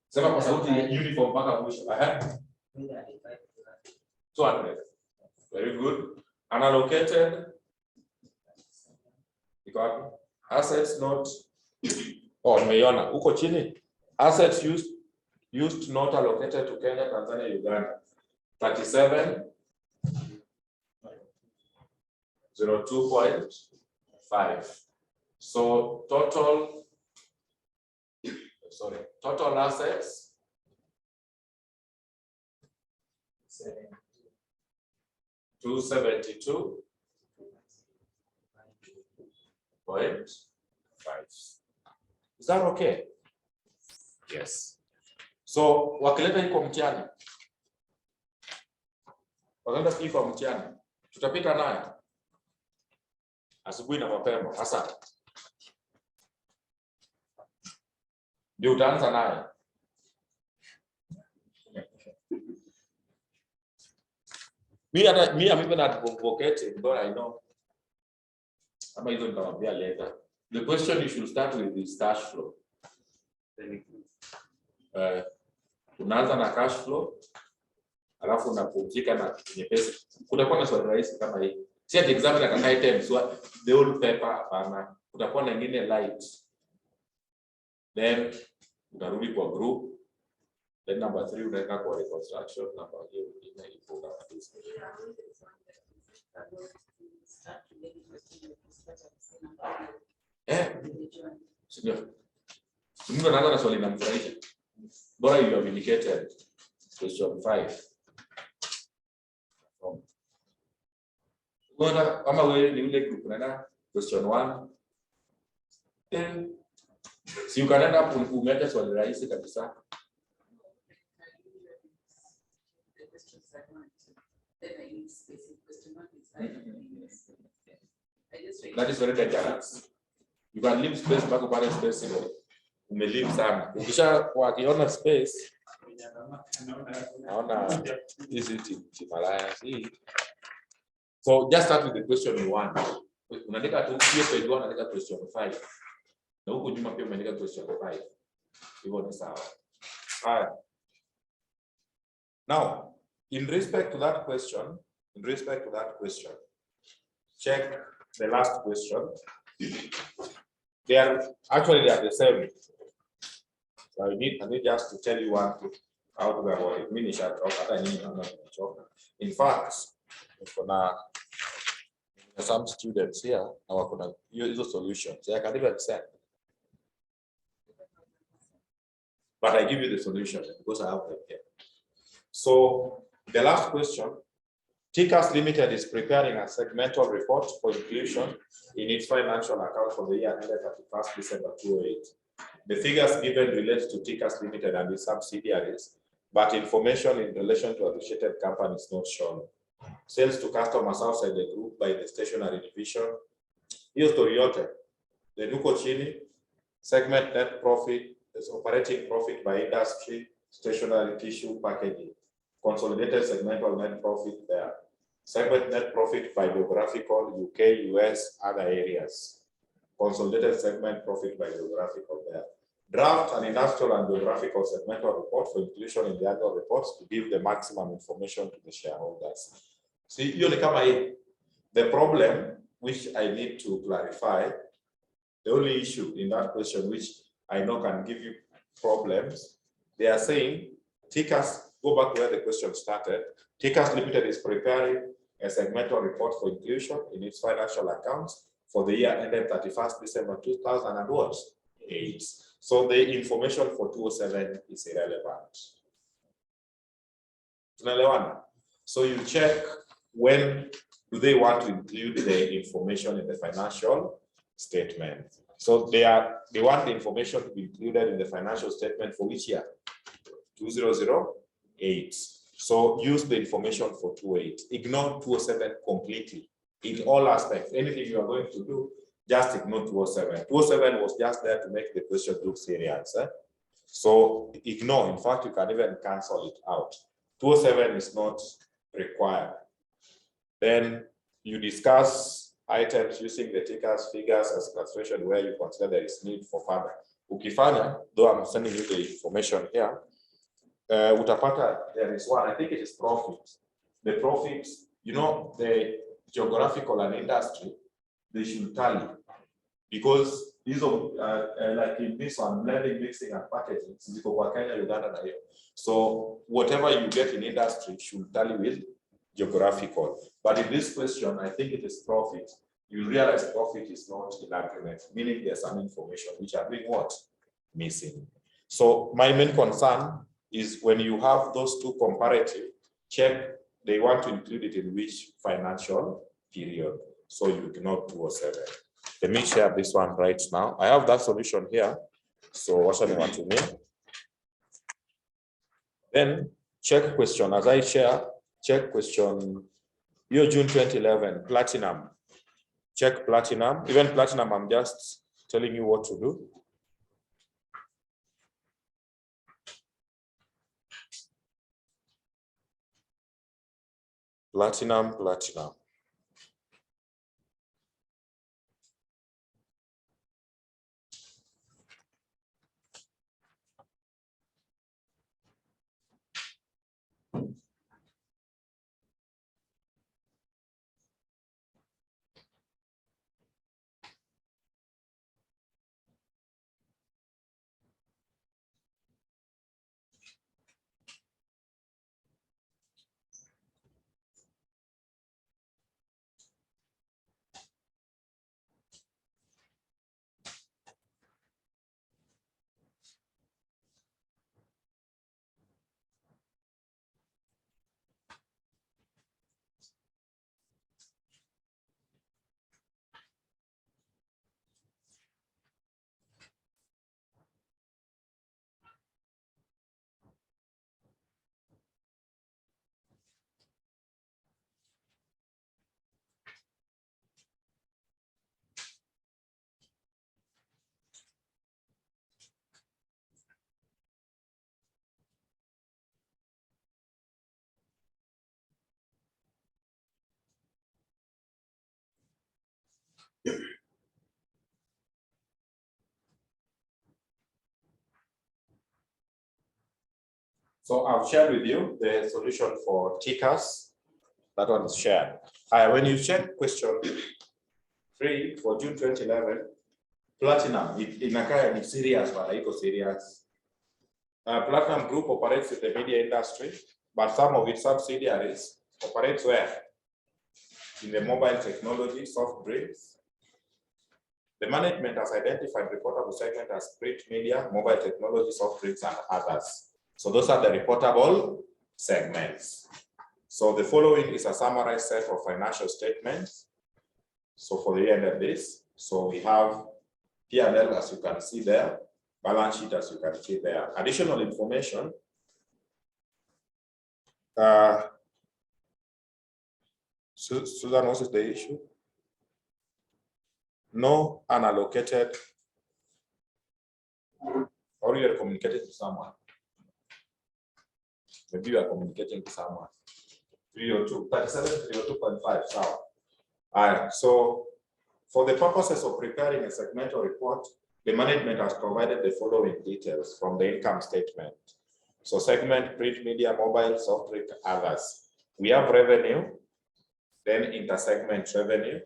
A: Sema kwa sauti uniform mpaka mwisho. 200. Very good. Unallocated. Assets not. Oh, umeiona uko chini. Assets used not allocated to Kenya, Tanzania, Uganda. 37,02.5. So total assets 272.5. Is that okay? Yes. So wakileta hii kwa mtihani, wakileta hii kwa mtihani, tutapita nayo. asubuhi na mapema hasa ndio utaanza naye. Me, I'm even advocating, but I know. I'm even going later. The question you should start with is cash flow. Unaanza na cash flow, alafu unapumzika na nyepesi. Kutakuwa na swali rahisi kama hii. Si ati examiner ataka items, the old paper hapana. Kutakuwa na nyingine light. Then utarudi kwa group. Then number 3 unaenda kwa reconstruction, number 8 ina ipo kama this. Sio. Mtu anaanza na swali namfurahisha. Bora you have indicated question 5. Bora kama wewe ni ule group unaenda question 1. Si ukaenda umeta swali rahisi kabisa. That is very dangerous. You can leave space back upon space. You may leave some. Ukisha wakiona space, naona hizi timalaya. So just start with the question you want. Unaandika tu page 1 unaandika question 5. Na huko nyuma pia umeandika question 5. Hivyo ni sawa. Haya. Now, in respect to that question, check the last question. They are the same. So I need just to tell you how to go about it. In fact, some students here now use the solutions. I can even send. But I give you the solution because I have them here. So the last question, TCAS Limited is preparing a segmental report for inclusion in its financial account for the year ended 31st December 2008. The figures given relate to TCAS Limited and its subsidiaries, but information in relation to associated companies is not shown. Sales to customers outside the group by the stationery division. Hiyo story yote. The nuko chini, segment net profit is operating profit by industry, stationery, tissue, packaging. Consolidated segmental net profit there. Segment net profit by geographical, UK, US, other areas. Consolidated segment profit by geographical there. Draft an industrial and geographical segmental report for inclusion in the annual reports to give the maximum information to the shareholders. See, the problem which I need to clarify, the only issue in that question which I know can give you problems, they are saying TCAS, go back to where the question started, TCAS Limited is preparing a segmental report for inclusion in its financial accounts for the year ended 31st December 2008. So the information for 2007 is irrelevant. So you check when do they want to include the information in the financial statement. So they want the information to be included in the financial statement for which year? 2008. So use the information for 2008. Ignore 2007 completely in all aspects. Anything you are going to do, just ignore 2007. 2007 was just there to make the question look serious. So ignore. In fact, you can even cancel it out. 2007 is not required. Then you discuss items using the TCAS figures as illustration where you consider there is need for further. Ukifanya, though I'm sending you the information here, utapata there is one, I think it is profit. The profits, you know, the geographical and industry, they should tally. Because these are like in this one, blending, mixing, and packaging, Kenya, Uganda, na hiyo. So whatever you get in industry should tally with geographical. But in this question, I think it is profit. You realize profit is not in agreement, meaning there's some information which are being what? Missing. So my main concern is when you have those two comparative, check they want to include it in which financial period. So you ignore 2007. Let me share this one right now. I have that solution here. So what do you want to mean? Then check question. As I share, check question. Year June 2011, platinum. check platinum. Even platinum, I'm just telling you what to do. Platinum. So I've shared with you the solution for tickers. That one is shared. When you check question 3 for June 2011, platinum, inakaa serious, but iko serious. Platinum Group operates in the media industry, but some of its subsidiaries operate where? In the mobile technology, soft drinks. The management has identified reportable segment as print media, mobile technology, soft drinks, and others. So those are the reportable segments. So the following is a summarized set of financial statements. So for the year ended this, so we have P&L as you can see there, balance sheet as you can see there. Additional information. Susan, what is the issue? No unallocated, or you are communicating to someone. Maybe you are communicating to someone. 302, 37, 302.5, so. So for the purposes of preparing a segmental report, the management has provided the following details from the income statement. So segment, print media, mobile, soft drink, others. We have revenue, then intersegment revenue,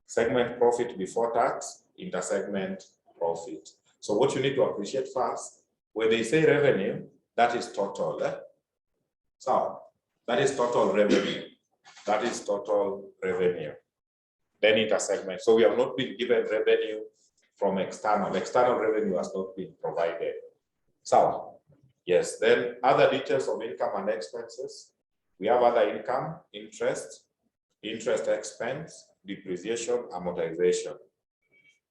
A: segment profit before tax, intersegment profit. So what you need to appreciate first, when they say revenue, that is total. So that is total revenue. That is total revenue. Then intersegment. So we have not been given revenue from external. External revenue has not been provided. So yes, then other details of income and expenses. We have other income, interest expense, depreciation, amortization.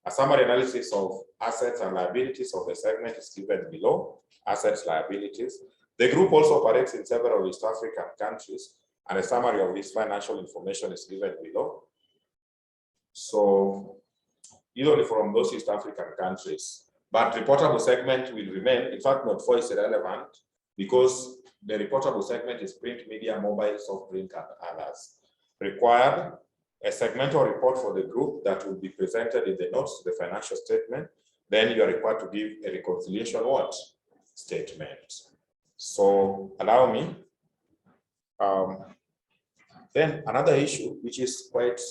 A: A summary analysis of assets and liabilities of the segment is given below. Assets, liabilities. The group also operates in several East African countries, and a summary of this financial information is given below. So, even from those East African countries, but reportable segment will remain. In fact, note 4 is irrelevant because the reportable segment is print, media, mobile, soft drink, and others. Required a segmental report for the group that will be presented in the notes to the financial statement. Then you are required to give a reconciliation what? Statement. So allow me. Then another issue, which is quite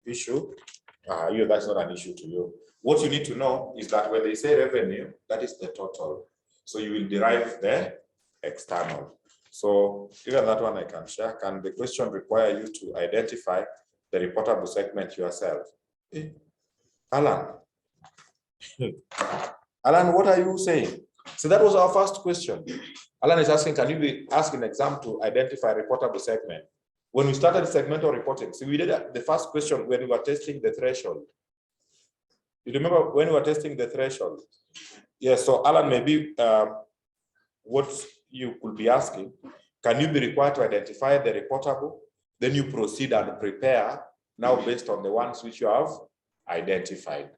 A: issue, that's not an issue to you. What you need to know is that when they say revenue, that is the total. So you will derive the external. So even that one I can share. Can the question require you to identify the reportable segment yourself? Alan. Alan, what are you saying? So that was our first question. Alan is asking, can you be asked in exam to identify reportable segment? When we started segmental reporting, so we did the first question when we were testing the threshold. You remember when we were testing the threshold? Yes, so Alan, maybe what you could be asking, can you be required to identify the reportable? Then you proceed and prepare now based on the ones which you have identified,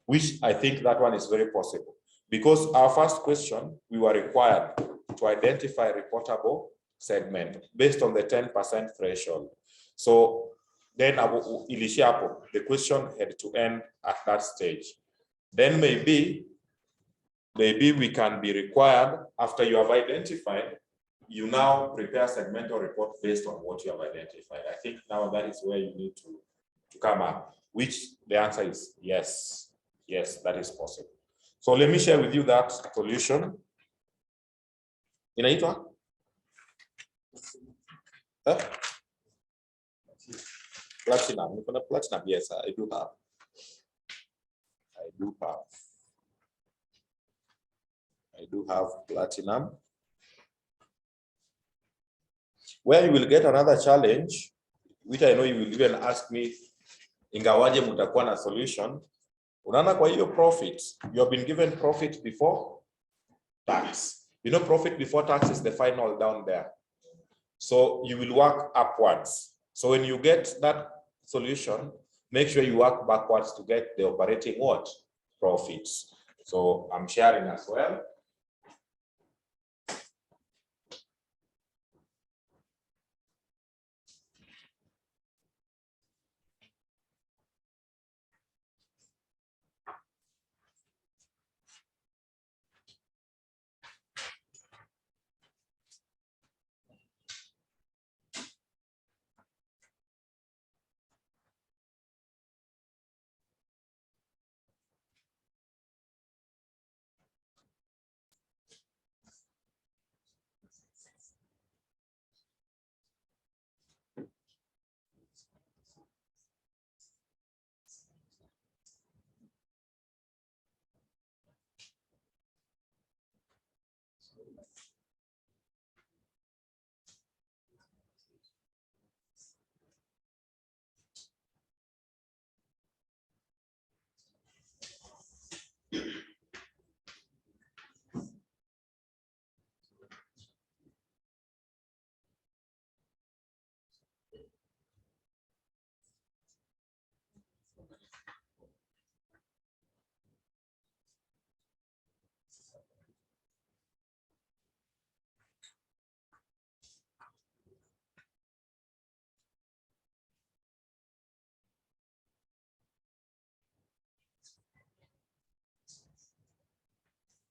A: which I think that one is very possible. Because our first question, we were required to identify reportable segment based on the 10% threshold. So then the question had to end at that stage. Then maybe we can be required, after you have identified, you now prepare a segmental report based on what you have identified. I think now that is where you need to come up, which the answer is yes. Yes, that is possible. So let me share with you that solution. Inaitwa? Platinum. Platinum, yes, I do have. I do have platinum. Where you will get another challenge, which I know you will even ask me, ingawaje mutakuwa na solution. Unaona kwa hiyo profit, you have been given profit before tax. You know, profit before tax is the final down there. So you will work upwards. So when you get that solution, make sure you work backwards to get the operating what? Profits. So I'm sharing as well.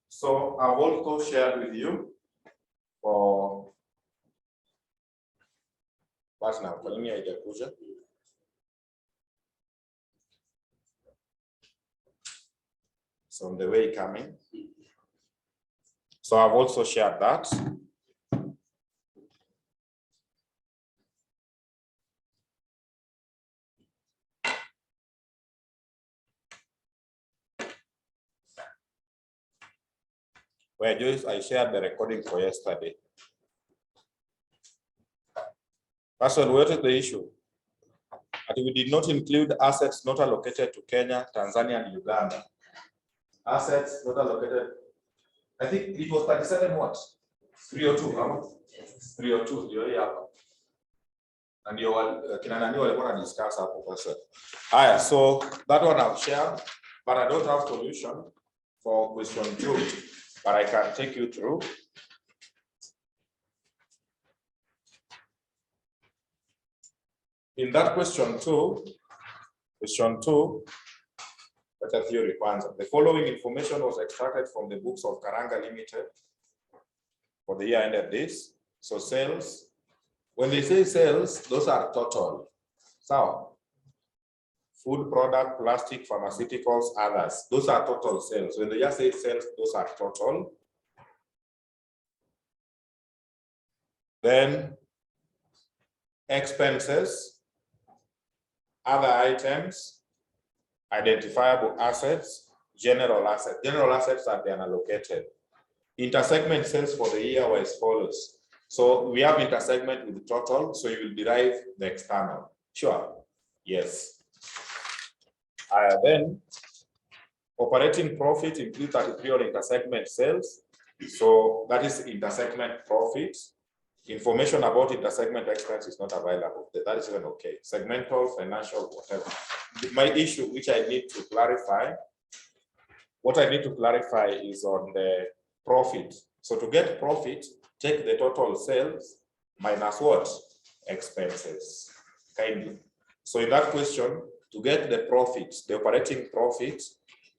A: So I've also shared with you for what's now so on the way coming. So I've also shared that. Where I shared the recording for yesterday. Person, what is the issue? And we did not include assets not allocated to Kenya, Tanzania, and Uganda. Assets not allocated. I think it was 37 what? 302, huh? 302, you're here. And you want to discuss hapo person. Aya, so that one I've shared, but I don't have solution for question 2, but I can take you through. In that question 2, that's a theory kwanza. The following information was extracted from the books of Karanga Limited for the year ended this. So sales, when they say sales, those are total. So food product, plastic, pharmaceuticals, others, those are total sales. When they just say sales, those are total. Then expenses, other items, identifiable assets, general assets. General assets are then allocated. Intersegment sales for the year were as follows. So we have intersegment with the total, so you will derive the external. Sure. Yes. Then operating profit includes 33 on intersegment sales. So that is intersegment profit. Information about intersegment expense is not available. That is even okay. Segmental, financial, whatever. My issue, which I need to clarify, what I need to clarify is on the profit. So to get profit, take the total sales minus what? Expenses, kindly. So in that question, to get the profit, the operating profit,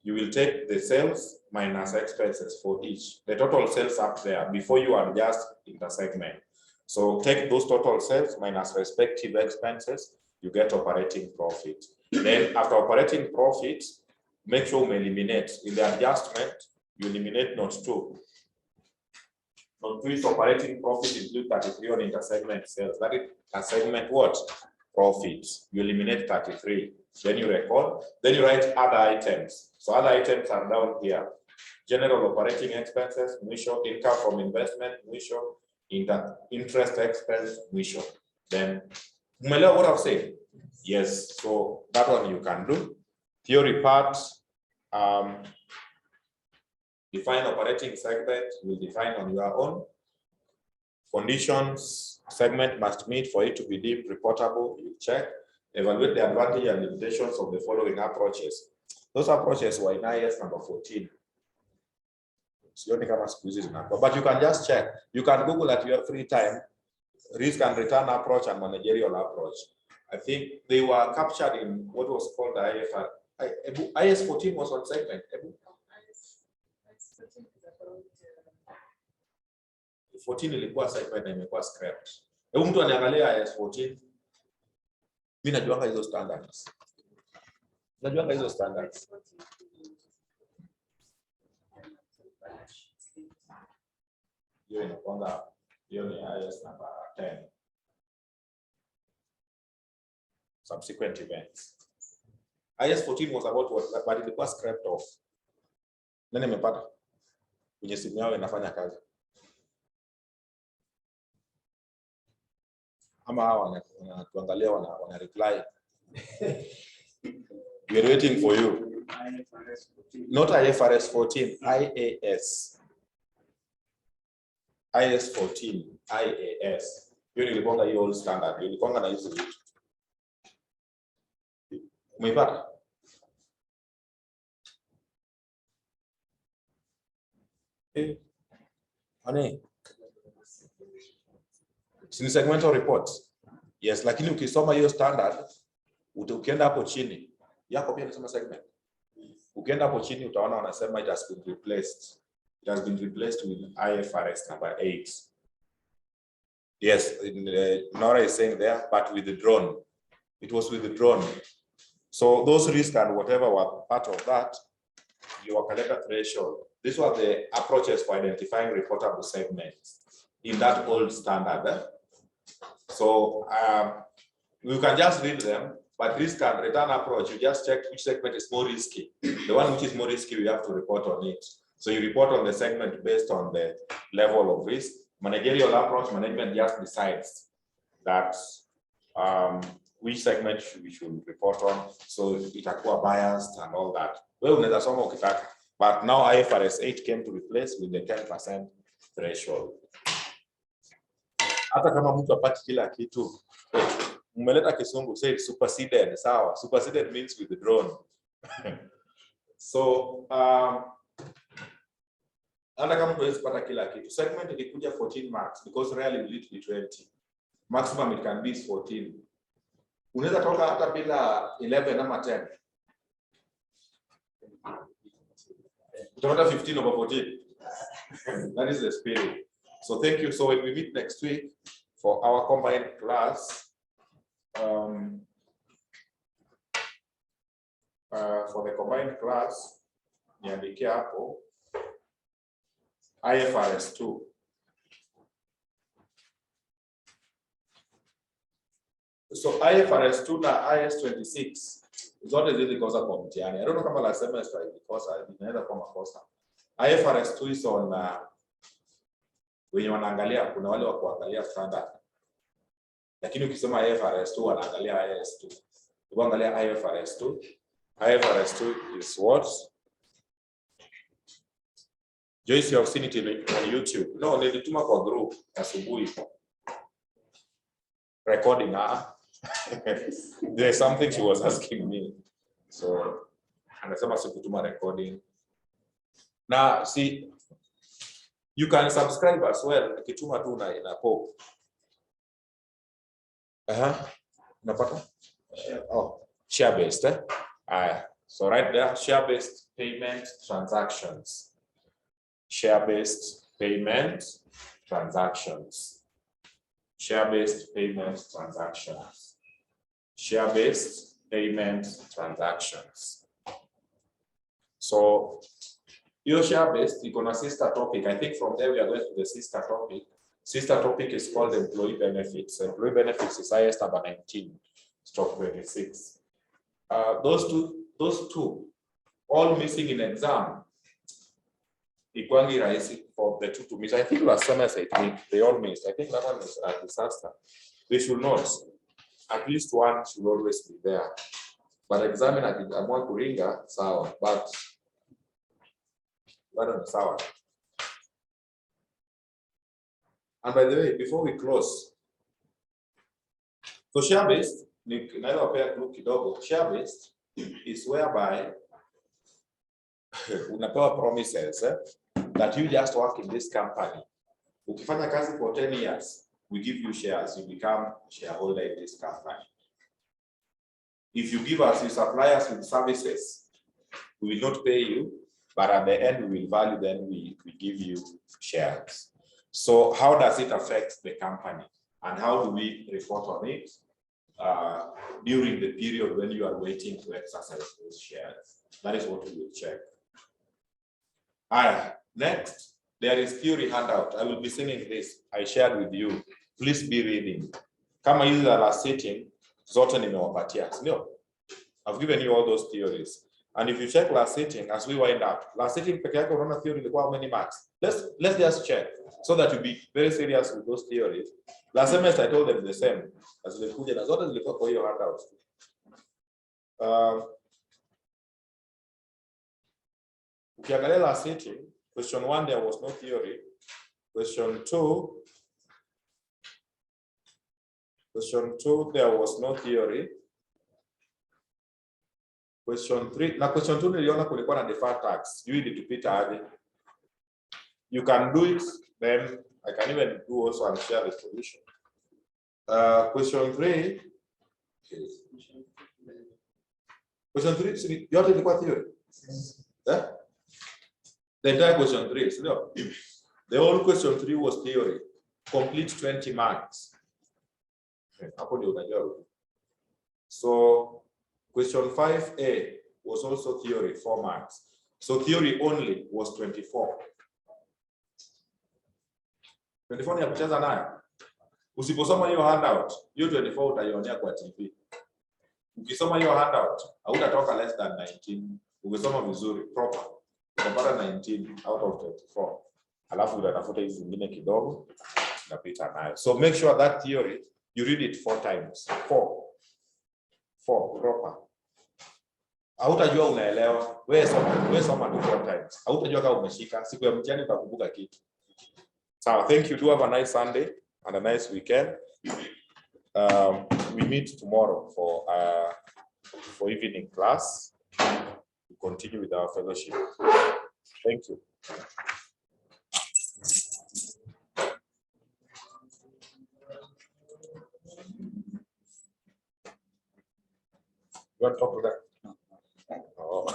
A: you will take the sales minus expenses for each. The total sales up there before you adjust intersegment. So take those total sales minus respective expenses, you get operating profit. Then after operating profit, make sure you eliminate. In the adjustment, you eliminate note 2. Note 2 is operating profit include 33 on intersegment sales. That is intersegment what? Profit. You eliminate 33. Then you record. Then you write other items. So other items are down here. General operating expenses, mwisho. Income from investment, mwisho. Interest expense, mwisho. Then, umeelewa what I've said? Yes. So that one you can do. Theory part. Define operating segment, you will define on your own. Conditions, segment must meet for it to be deemed reportable, you check. Evaluate the advantage and limitations of the following approaches. Those approaches were in IS number 14. But you can just check. You can Google at your free time, risk and return approach and managerial approach. I think they were captured in what was called the IFR. IS 14 was on segment. 14 ilikuwa segment na imekuwa scrapped. Hebu mtu aniangalia IS 14. Mimi najuanga hizo standards. Najuanga hizo standards. Hiyo inakuanga, hiyo ni IS number 10. Subsequent events. IS 14 was about what, but ilikuwa scrapped off. Nani amepata? Kwenye simu yao inafanya kazi. Ama hawa wanatuangalia wana reply. We are waiting for you. Not IFRS 14, IAS. IS 14, IAS. Hiyo niliponga hiyo old standard. Niliponga na hizo vitu. Umeipata? Ane. Sini segmental reports. Yes, lakini ukisoma hiyo standard, ukienda hapo chini, yako pia inasema segment. Ukienda hapo chini utaona wanasema it has been replaced. It has been replaced with IFRS number 8. Yes, Nora is saying there, but withdrawn. It was withdrawn. So those risks and whatever were part of that, you calculate a threshold. These were the approaches for identifying reportable segments in that old standard. So you can just read them, but risk and return approach, you just check which segment is more risky. The one which is more risky, we have to report on it. So you report on the segment based on the level of risk. Managerial approach, management just decides that which segment we should report on. So it acquire biased and all that. Well, but now IFRS 8 came to replace with the 10% threshold. Hata kama mtu apati kila kitu, umeleta kisungu, say superseded, sawa. Superseded means withdrawn. So, hata kama mtu hawezi pata kila kitu, segment ilikuja 14 marks because rarely will it be 20. Maximum it can be 14. Unaweza toka hata bila 11 ama 10. Utapata 15 over 14. That is the spirit. So thank you. So when we meet next week for our combined class, for the combined class, niandikie hapo IFRS 2. So IFRS 2 na IS 26 zote zilikosa kwa mtihani. I don't know kama la semester ilikosa, inaweza kuwa makosa. IFRS 2 is on wenye wanaangalia, kuna wale wa kuangalia standard. Lakini ukisema IFRS 2 wanaangalia IS 2. Ukiangalia IFRS 2, IFRS 2 is what? Joyce, you have seen it on YouTube. No, nilituma kwa group asubuhi. recording. There's something she was asking me. So, anasema sikutuma recording. Now, see, you can subscribe as well. Kituma tu na pop. Napata? Oh, share-based. So right there, share-based payment transactions. Share-based payment transactions. Share-based payment transactions. Share-based payment transactions. So your share-based, you're gonna sister topic. I think from there we are going to the sister topic. Sister topic is called employee benefits. Employee benefits is IS number 19/26. Those two, all missing in exam. Ikwangi raisi for the two to miss. I think last semester they all missed. I think that one is a disaster. They should not. At least one should always be there. But examiner did amua kuringa sawa, but sawa. And by the way, before we close, so share-based, share-based is whereby unapewa promises that you just work in this company. Ukifanya kazi for 10 years, we give you shares, you become a shareholder in this company. If you give us, you supply us with services, we will not pay you, but at the end we will value them, we give you shares. So how does it affect the company? And how do we report on it during the period when you are waiting to exercise those shares? That is what we will check. Next, there is theory handout. I will be sending this. I shared with you. Please be reading. Kama hizi za last sitting, zote nimewapatia. No, I've given you all those theories. And if you check last sitting, as we wind up, last sitting peke yake unaona theory ilikuwa how many marks? Let's just check so that you be very serious with those theories. Last semester I told them the same. As zilikuja na zote zilikuwa kwa hiyo handout. Ukiangalia last sitting, question 1 there was no theory. Question 2 there was no theory. Question 3, na question 2 niliona kulikuwa na deferred tax. You need to pita aje. You can do it, then I can even do also and share the solution. Question 3. Question 3, yote ilikuwa theory. Yeah? The entire question 3, so the whole question 3 was theory. Complete 20 marks. Hapo ndio unajua. So question 5A was also theory, 4 marks. So theory only was 24. 24 ni ya kucheza nayo. Usiposoma hiyo handout, hiyo 24 utaionea kwa TV. Ukisoma hiyo handout, hautatoka less than 19. Ukisoma vizuri, proper, utapata 19 out of 24. Alafu utatafuta hizi zingine kidogo, unapita nayo. So make sure that theory, you read it 4 times. 4 proper. Hautajua unaelewa, wewe soma tu 4 times. Hautajua kama umeshika, siku ya mtihani utakumbuka kitu. So thank you. Do have a nice Sunday and a nice weekend. We meet tomorrow for evening class. We continue with our fellowship. Thank you. You want to talk to that? Oh.